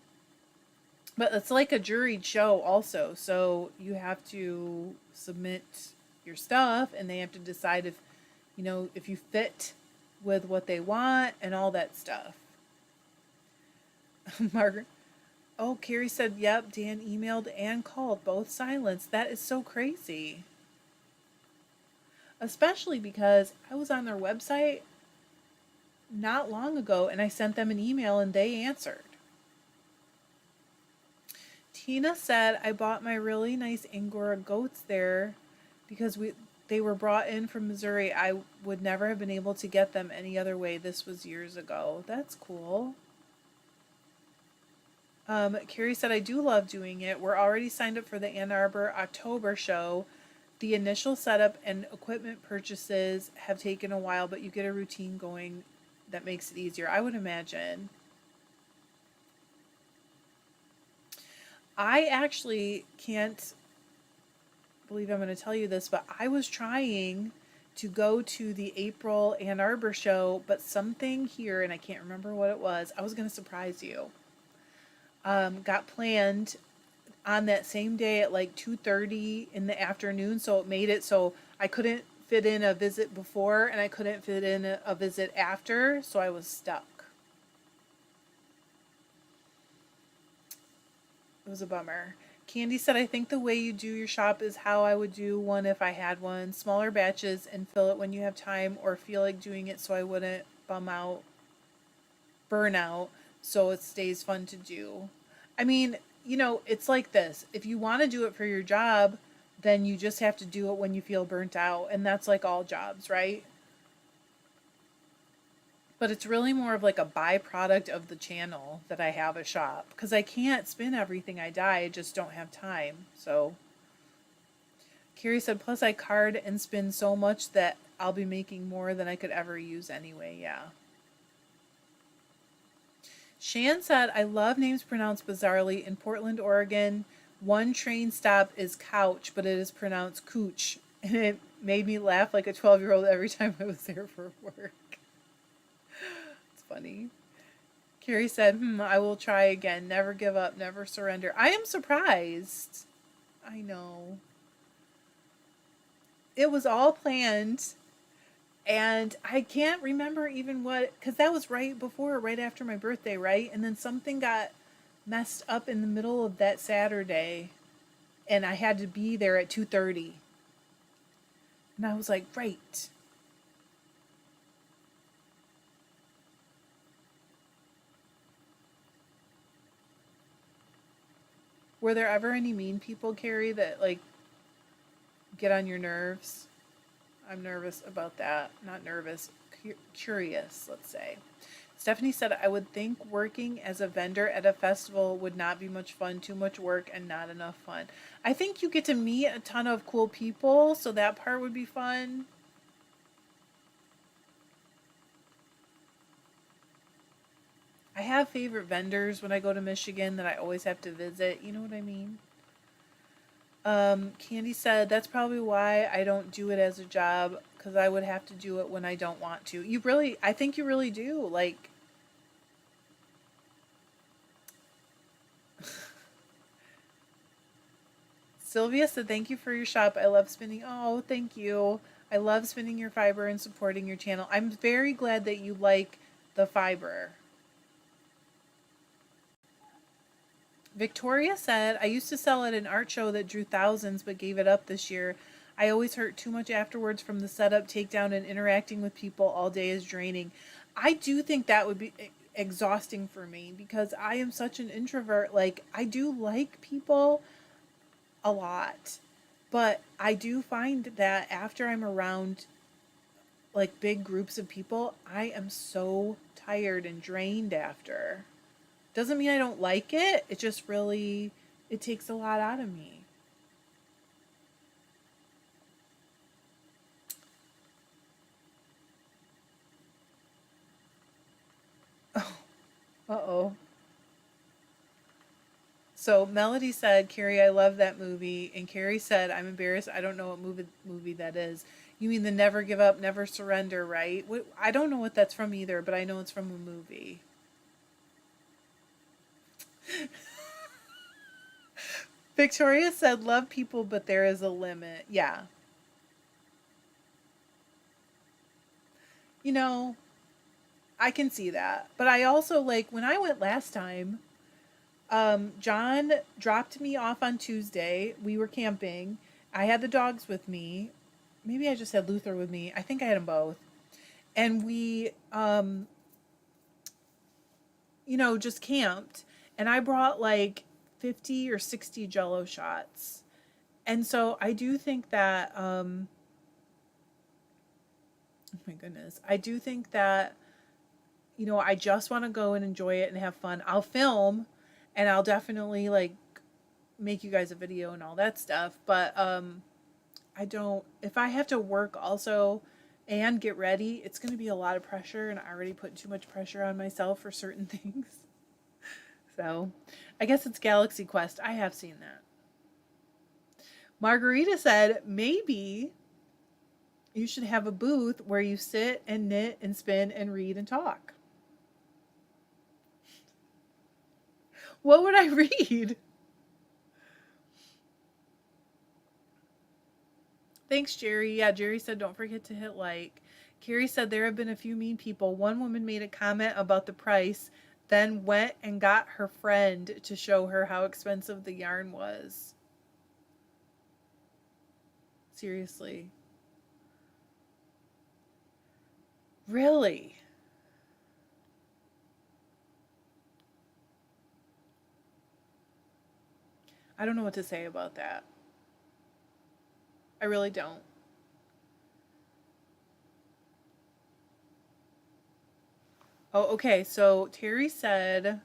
[SPEAKER 1] but it's like a juried show also. So you have to submit your stuff, and they have to decide if you fit with what they want and all that stuff. Margaret. Oh, Carrie said, yep, Dan emailed and called, both silenced. That is so crazy. Especially because I was on their website not long ago and I sent them an email and they answered. Tina said, I bought my really nice Angora goats there because they were brought in from Missouri. I would never have been able to get them any other way. This was years ago. That's cool. Carrie said, I do love doing it. We're already signed up for the Ann Arbor October show. The initial setup and equipment purchases have taken a while, but you get a routine going that makes it easier, I would imagine. I actually can't believe I'm going to tell you this, but I was trying to go to the April Ann Arbor show, but something here, and I can't remember what it was, I was going to surprise you. Got planned on that same day at like 2:30 in the afternoon, so it made it so I couldn't fit in a visit before and I couldn't fit in a visit after, so I was stuck. It was a bummer. Candy said, I think the way you do your shop is how I would do one if I had one. Smaller batches and fill it when you have time or feel like doing it so I wouldn't burn out, so it stays fun to do. I mean, it's like this. If you want to do it for your job, then you just have to do it when you feel burnt out. And that's like all jobs, right? But it's really more of like a byproduct of the channel that I have a shop. Because I can't spin everything I dye. I just don't have time. So Carrie said, plus I card and spin so much that I'll be making more than I could ever use anyway. Yeah. Shan said, I love names pronounced bizarrely. In Portland, Oregon, one train stop is couch, but it is pronounced cooch. And it made me laugh like a 12-year-old every time I was there for work. It's funny. Carrie said, I will try again. Never give up, never surrender. I am surprised. I know. It was all planned. And I can't remember even because that was right after my birthday, right? And then something got messed up in the middle of that Saturday, and I had to be there at 2:30. And I was like, right. Were there ever any mean people, Carrie, that like get on your nerves? I'm nervous about that. Not nervous, curious, let's say. Stephanie said, I would think working as a vendor at a festival would not be much fun, too much work, and not enough fun. I think you get to meet a ton of cool people, so that part would be fun. I have favorite vendors when I go to Michigan that I always have to visit. You know what I mean? Candy said, that's probably why I don't do it as a job, because I would have to do it when I don't want to. You really, I think you really do. Like, Sylvia said, thank you for your shop. I love spinning. Oh, thank you. I love spinning your fiber and supporting your channel. I'm very glad that you like the fiber. Victoria said, I used to sell at an art show that drew thousands but gave it up this year. I always hurt too much afterwards from the setup, takedown, and interacting with people all day is draining. I do think that would be exhausting for me because I am such an introvert. Like, I do like people a lot, but I do find that after I'm around like big groups of people, I am so tired and drained after. Doesn't mean I don't like it. It just really it takes a lot out of me. Oh, uh-oh. So Melody said, Carrie, I love that movie. And Carrie said, I'm embarrassed. I don't know what movie that is. You mean the Never Give Up, Never Surrender, right? I don't know what that's from either, but I know it's from a movie. Victoria said, love people, but there is a limit. Yeah. You know, I can see that. But I also like when I went last time, John dropped me off on Tuesday. We were camping. I had the dogs with me. Maybe I just had Luther with me. I think I had them both. And we, just camped. And I brought like 50 or 60 jello shots. And so I do think that, oh my goodness, I do think that, I just want to go and enjoy it and have fun. I'll film and I'll definitely like make you guys a video and all that stuff. But I don't, if I have to work also and get ready, it's going to be a lot of pressure. And I already put too much pressure on myself for certain things. So I guess it's Galaxy Quest. I have seen that. Margarita said, maybe you should have a booth where you sit and knit and spin and read and talk. What would I read? Thanks, Jerry. Yeah, Jerry said don't forget to hit like. Carrie said there have been a few mean people. One woman made a comment about the price, then went and got her friend to show her how expensive the yarn was. Seriously. Really? I don't know what to say about that. I really don't. Oh, okay. So Terry said,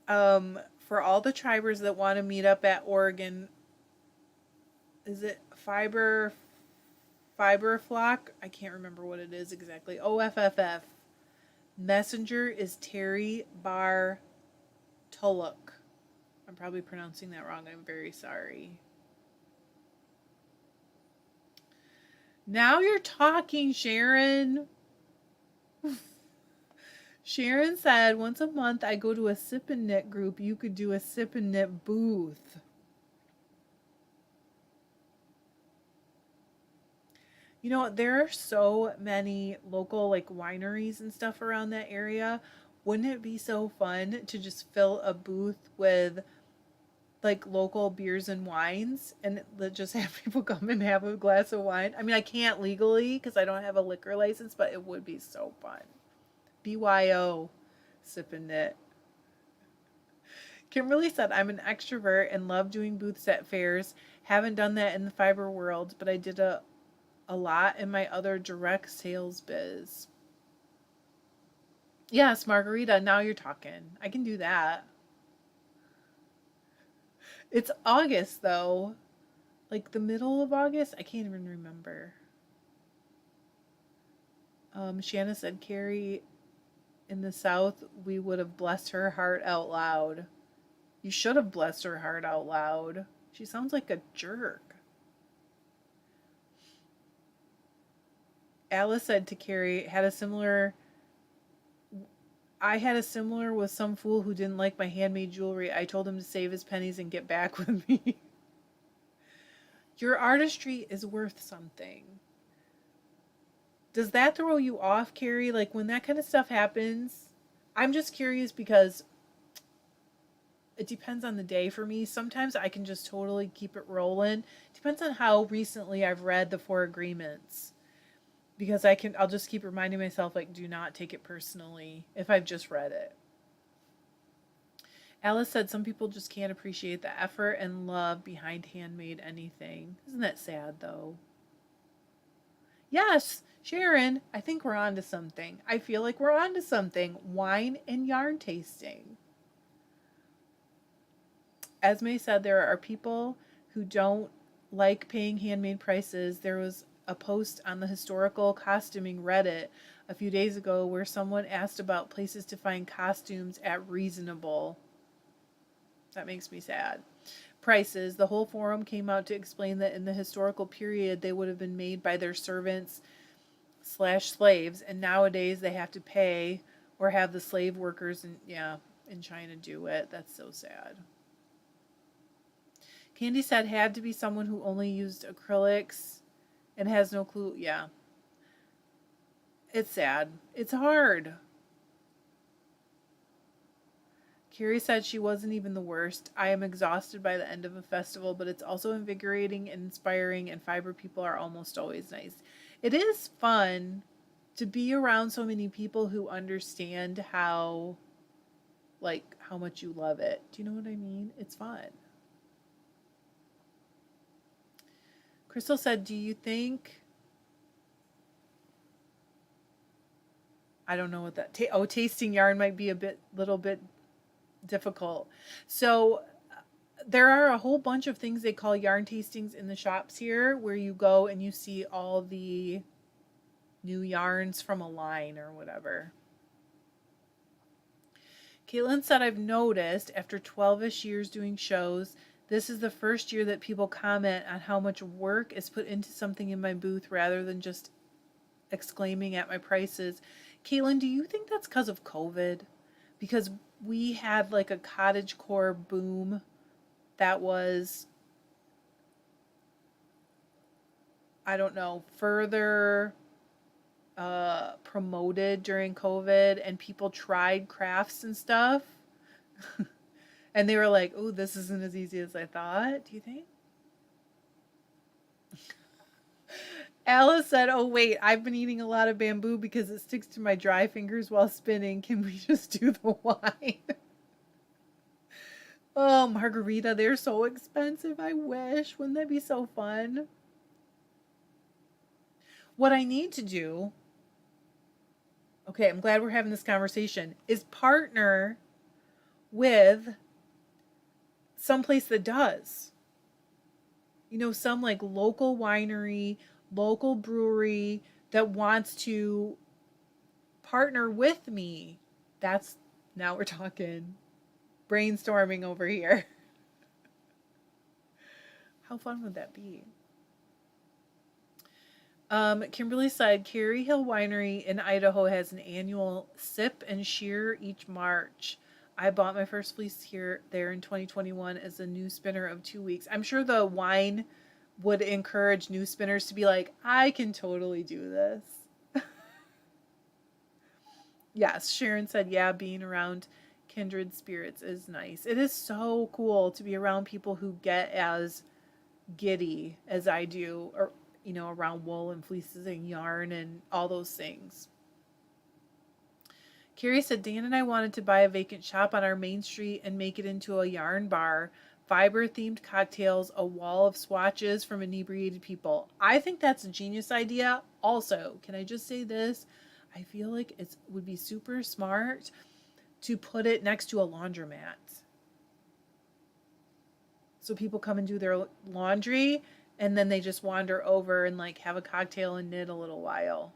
[SPEAKER 1] for all the tribers that want to meet up at Oregon, is it Fiber Flock? I can't remember what it is exactly. OFFF. Messenger is Terry Bar Tulloch. I'm probably pronouncing that wrong. I'm very sorry. Now you're talking, Sharon. Sharon said, once a month I go to a sip and knit group. You could do a sip and knit booth. There are so many local like wineries and stuff around that area. Wouldn't it be so fun to just fill a booth with like local beers and wines and just have people come and have a glass of wine? I mean, I can't legally because I don't have a liquor license, but it would be so fun. BYO, sip and knit. Kimberly said, I'm an extrovert and love doing booths at fairs. Haven't done that in the fiber world, but I did a lot in my other direct sales biz. Yes, Margarita, now you're talking. I can do that. It's August though. Like the middle of August? I can't even remember. Shanna said, Carrie, in the South, we would have blessed her heart out loud. You should have blessed her heart out loud. She sounds like a jerk. Alice said to Carrie, I had a similar with some fool who didn't like my handmade jewelry. I told him to save his pennies and get back with me. Your artistry is worth something. Does that throw you off, Carrie? Like when that kind of stuff happens? I'm just curious because it depends on the day for me. Sometimes I can just totally keep it rolling. Depends on how recently I've read the Four Agreements. Because I'll just keep reminding myself, like, do not take it personally if I've just read it. Alice said some people just can't appreciate the effort and love behind handmade anything. Isn't that sad, though? Yes, Sharon, I think we're on to something. I feel like we're on to something. Wine and yarn tasting. Esme said there are people who don't like paying handmade prices. There was a post on the historical costuming Reddit a few days ago where someone asked about places to find costumes at reasonable. That makes me sad. Prices. The whole forum came out to explain that in the historical period they would have been made by their servants / slaves, and nowadays they have to pay or have the slave workers in China do it. That's so sad. Candy said had to be someone who only used acrylics and has no clue. Yeah. It's sad. It's hard. Carrie said she wasn't even the worst. I am exhausted by the end of a festival, but it's also invigorating and inspiring, and fiber people are almost always nice. It is fun to be around so many people who understand how much you love it. Do you know what I mean? It's fun. Crystal said, do you think... I don't know what that... tasting yarn might be little bit difficult. So there are a whole bunch of things they call yarn tastings in the shops here where you go and you see all the new yarns from a line or whatever. Caitlin said, I've noticed after 12-ish years doing shows, this is the first year that people comment on how much work is put into something in my booth rather than just exclaiming at my prices. Caitlin, do you think that's because of COVID? Because we had like a cottagecore boom that was, I don't know, further promoted during COVID, and people tried crafts and stuff. And they were like, oh, this isn't as easy as I thought. Do you think? Alice said, oh, wait, I've been eating a lot of bamboo because it sticks to my dry fingers while spinning. Can we just do the wine? Oh, margarita, they're so expensive. I wish. Wouldn't that be so fun? What I need to do, okay, I'm glad we're having this conversation, is partner with someplace that does. You know, some like local winery, local brewery that wants to partner with me. Now we're talking brainstorming over here. How fun would that be? Kimberly said, Carrie Hill Winery in Idaho has an annual sip and shear each March. I bought my first fleece there in 2021 as a new spinner of 2 weeks. I'm sure the wine would encourage new spinners to be like, I can totally do this. Yes, Sharon said, yeah, being around kindred spirits is nice. It is so cool to be around people who get as giddy as I do, or around wool and fleeces and yarn and all those things. Carrie said, Dan and I wanted to buy a vacant shop on our main street and make it into a yarn bar, fiber themed cocktails, a wall of swatches from inebriated people. I think that's a genius idea. Also, can I just say this? I feel like it would be super smart to put it next to a laundromat. So people come and do their laundry and then they just wander over and like have a cocktail and knit a little while.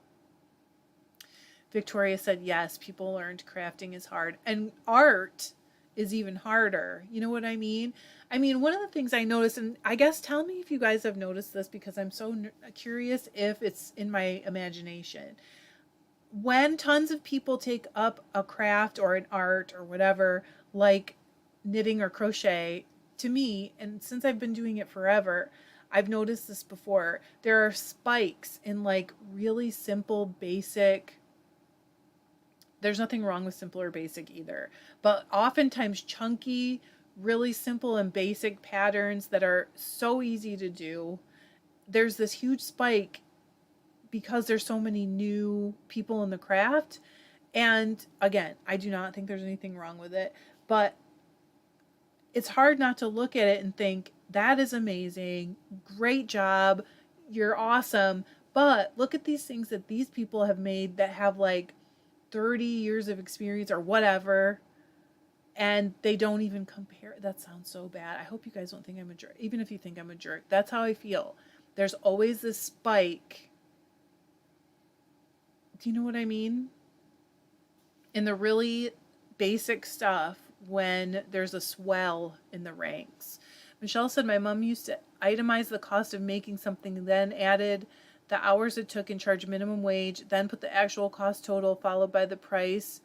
[SPEAKER 1] Victoria said, yes, people learned crafting is hard. And art is even harder. You know what I mean? I mean, one of the things I noticed, and I guess tell me if you guys have noticed this because I'm so curious if it's in my imagination. When tons of people take up a craft or an art or whatever, like knitting or crochet, to me, and since I've been doing it forever, I've noticed this before. There are spikes in like really simple, basic. There's nothing wrong with simple or basic either, but oftentimes chunky, really simple and basic patterns that are so easy to do. There's this huge spike because there's so many new people in the craft. And again, I do not think there's anything wrong with it, but it's hard not to look at it and think, that is amazing. Great job. You're awesome. But look at these things that these people have made that have like 30 years of experience or whatever. And they don't even compare. That sounds so bad. I hope you guys don't think I'm a jerk. Even if you think I'm a jerk, that's how I feel. There's always this spike. Do you know what I mean? In the really basic stuff, when there's a swell in the ranks. Michelle said, my mom used to itemize the cost of making something, then added the hours it took and charged minimum wage, then put the actual cost total followed by the price.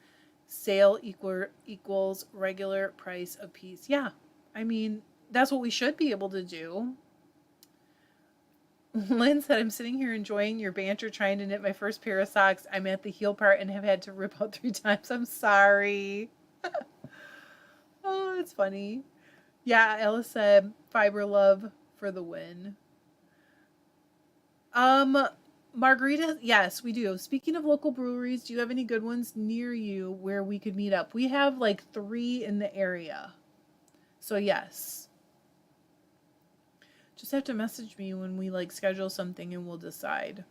[SPEAKER 1] Sale equals regular price of piece. Yeah, I mean, that's what we should be able to do. Lynn said, I'm sitting here enjoying your banter trying to knit my first pair of socks. I'm at the heel part and have had to rip out 3 times. I'm sorry. Oh, it's funny. Yeah, Ella said, fiber love for the win. Margarita, yes, we do. Speaking of local breweries, do you have any good ones near you where we could meet up? We have like 3 in the area. So yes. Just have to message me when we like schedule something and we'll decide.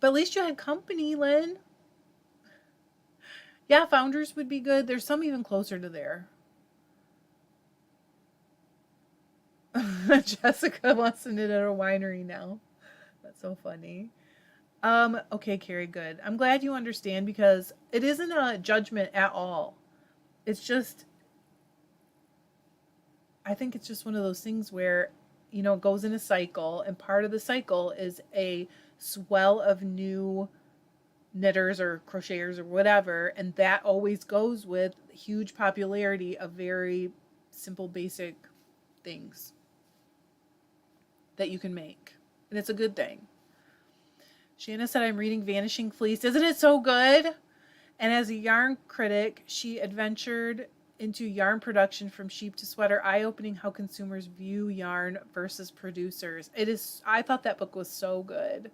[SPEAKER 1] But at least you had company, Lynn. Yeah, Founders would be good. There's some even closer to there. Jessica wants to knit at a winery now. That's so funny. Okay, Carrie, good. I'm glad you understand because it isn't a judgment at all. It's just, I think it's just one of those things where, you know, it goes in a cycle, and part of the cycle is a swell of new knitters or crocheters or whatever, and that always goes with huge popularity of very simple, basic things that you can make. And it's a good thing. Shanna said, I'm reading Vanishing Fleece. Isn't it so good? And as a yarn critic, she adventured into yarn production from sheep to sweater, eye-opening how consumers view yarn versus producers. It is. I thought that book was so good.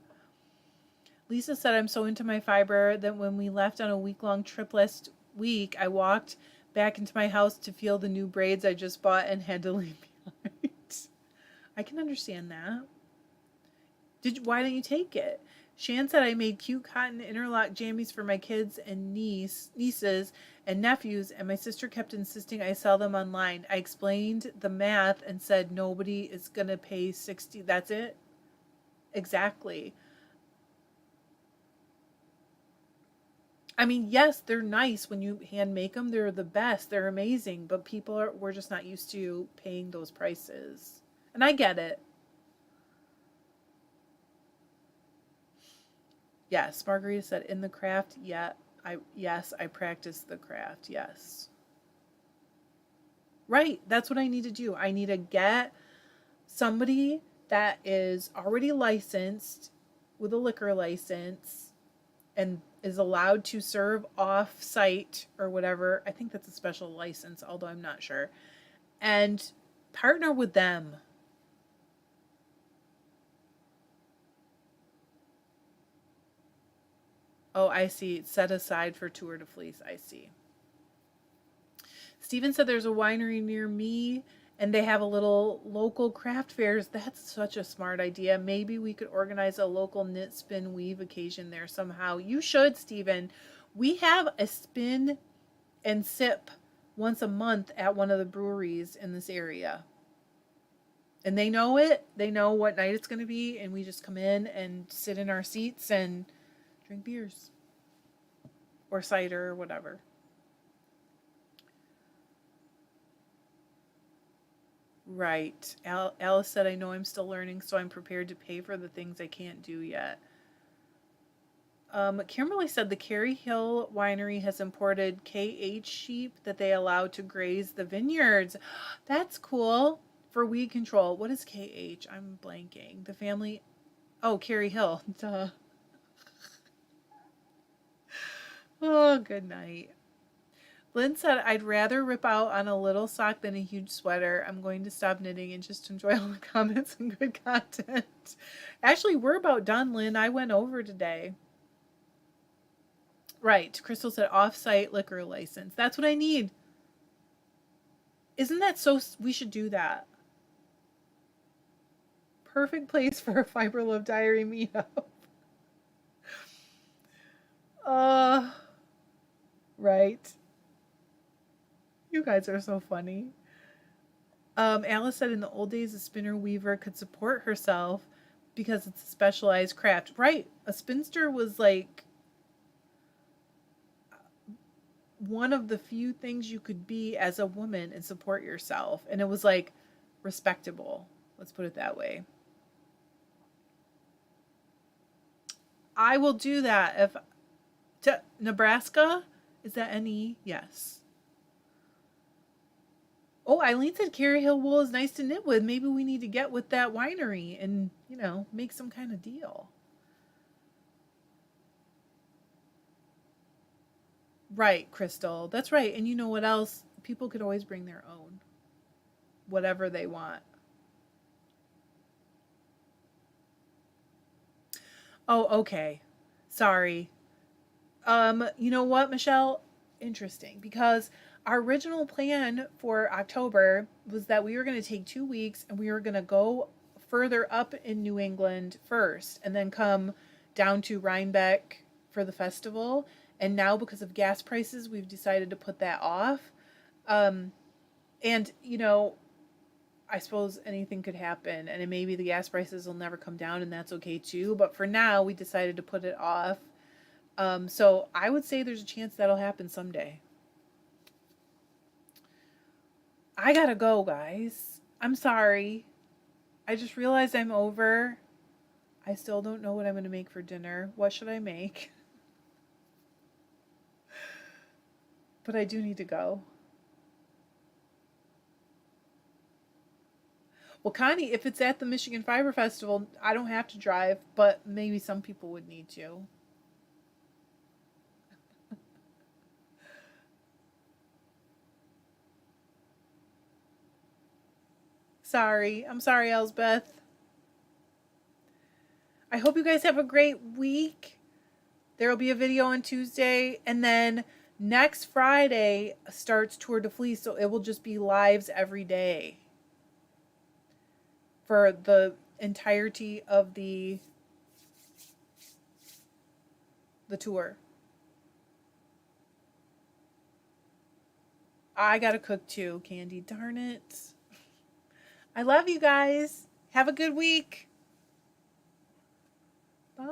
[SPEAKER 1] Lisa said, I'm so into my fiber that when we left on a week-long trip last week, I walked back into my house to feel the new braids I just bought and had to leave behind. I can understand that. Why don't you take it? Shan said, I made cute cotton interlock jammies for my kids and nieces and nephews, and my sister kept insisting I sell them online. I explained the math and said nobody is going to pay $60. That's it? Exactly. I mean, yes, they're nice when you hand make them. They're the best. They're amazing. But we're just not used to paying those prices. And I get it. Yes, Margarita said, in the craft, yeah, I practice the craft, yes. Right, that's what I need to do. I need to get somebody that is already licensed with a liquor license and is allowed to serve off-site or whatever. I think that's a special license, although I'm not sure. And partner with them. Oh, I see. Set aside for Tour de Fleece. I see. Steven said there's a winery near me and they have a little local craft fairs. That's such a smart idea. Maybe we could organize a local knit, spin, weave occasion there somehow. You should, Steven. We have a spin and sip once a month at one of the breweries in this area. And they know it. They know what night it's going to be. And we just come in and sit in our seats and drink beers or cider or whatever. Right. Alice said, I know I'm still learning, so I'm prepared to pay for the things I can't do yet. Kimberly said the Carey Hill Winery has imported KH sheep that they allow to graze the vineyards. That's cool for weed control. What is KH? I'm blanking. The family. Oh, Carey Hill. Duh. Oh, good night. Lynn said, I'd rather rip out on a little sock than a huge sweater. I'm going to stop knitting and just enjoy all the comments and good content. Actually, we're about done, Lynn. I went over today. Right. Crystal said, off-site liquor license. That's what I need. Isn't that so? We should do that. Perfect place for a Fiber Love Diary meetup. Right. You guys are so funny. Alice said in the old days, a spinner weaver could support herself because it's a specialized craft. Right. A spinster was like one of the few things you could be as a woman and support yourself. And it was like respectable. Let's put it that way. I will do that. If to Nebraska, is that NE? Yes. Oh, Eileen said Carey Hill wool is nice to knit with. Maybe we need to get with that winery and, make some kind of deal. Right, Crystal. That's right. And you know what else? People could always bring their own. Whatever they want. Oh, okay. Sorry. You know what, Michelle? Interesting. Because our original plan for October was that we were going to take 2 weeks and we were going to go further up in New England first and then come down to Rhinebeck for the festival. And now because of gas prices, we've decided to put that off. And, I suppose anything could happen and maybe the gas prices will never come down and that's okay too. But for now, we decided to put it off. So I would say there's a chance that'll happen someday. I gotta go, guys. I'm sorry. I just realized I'm over. I still don't know what I'm going to make for dinner. What should I make? But I do need to go. Well, Connie, if it's at the Michigan Fiber Festival, I don't have to drive, but maybe some people would need to. Sorry. I'm sorry, Elsbeth. I hope you guys have a great week. There will be a video on Tuesday, and then next Friday starts Tour de Fleece, so it will just be lives every day for the entirety of the tour. I gotta cook too, Candy. Darn it. I love you guys. Have a good week. Bye.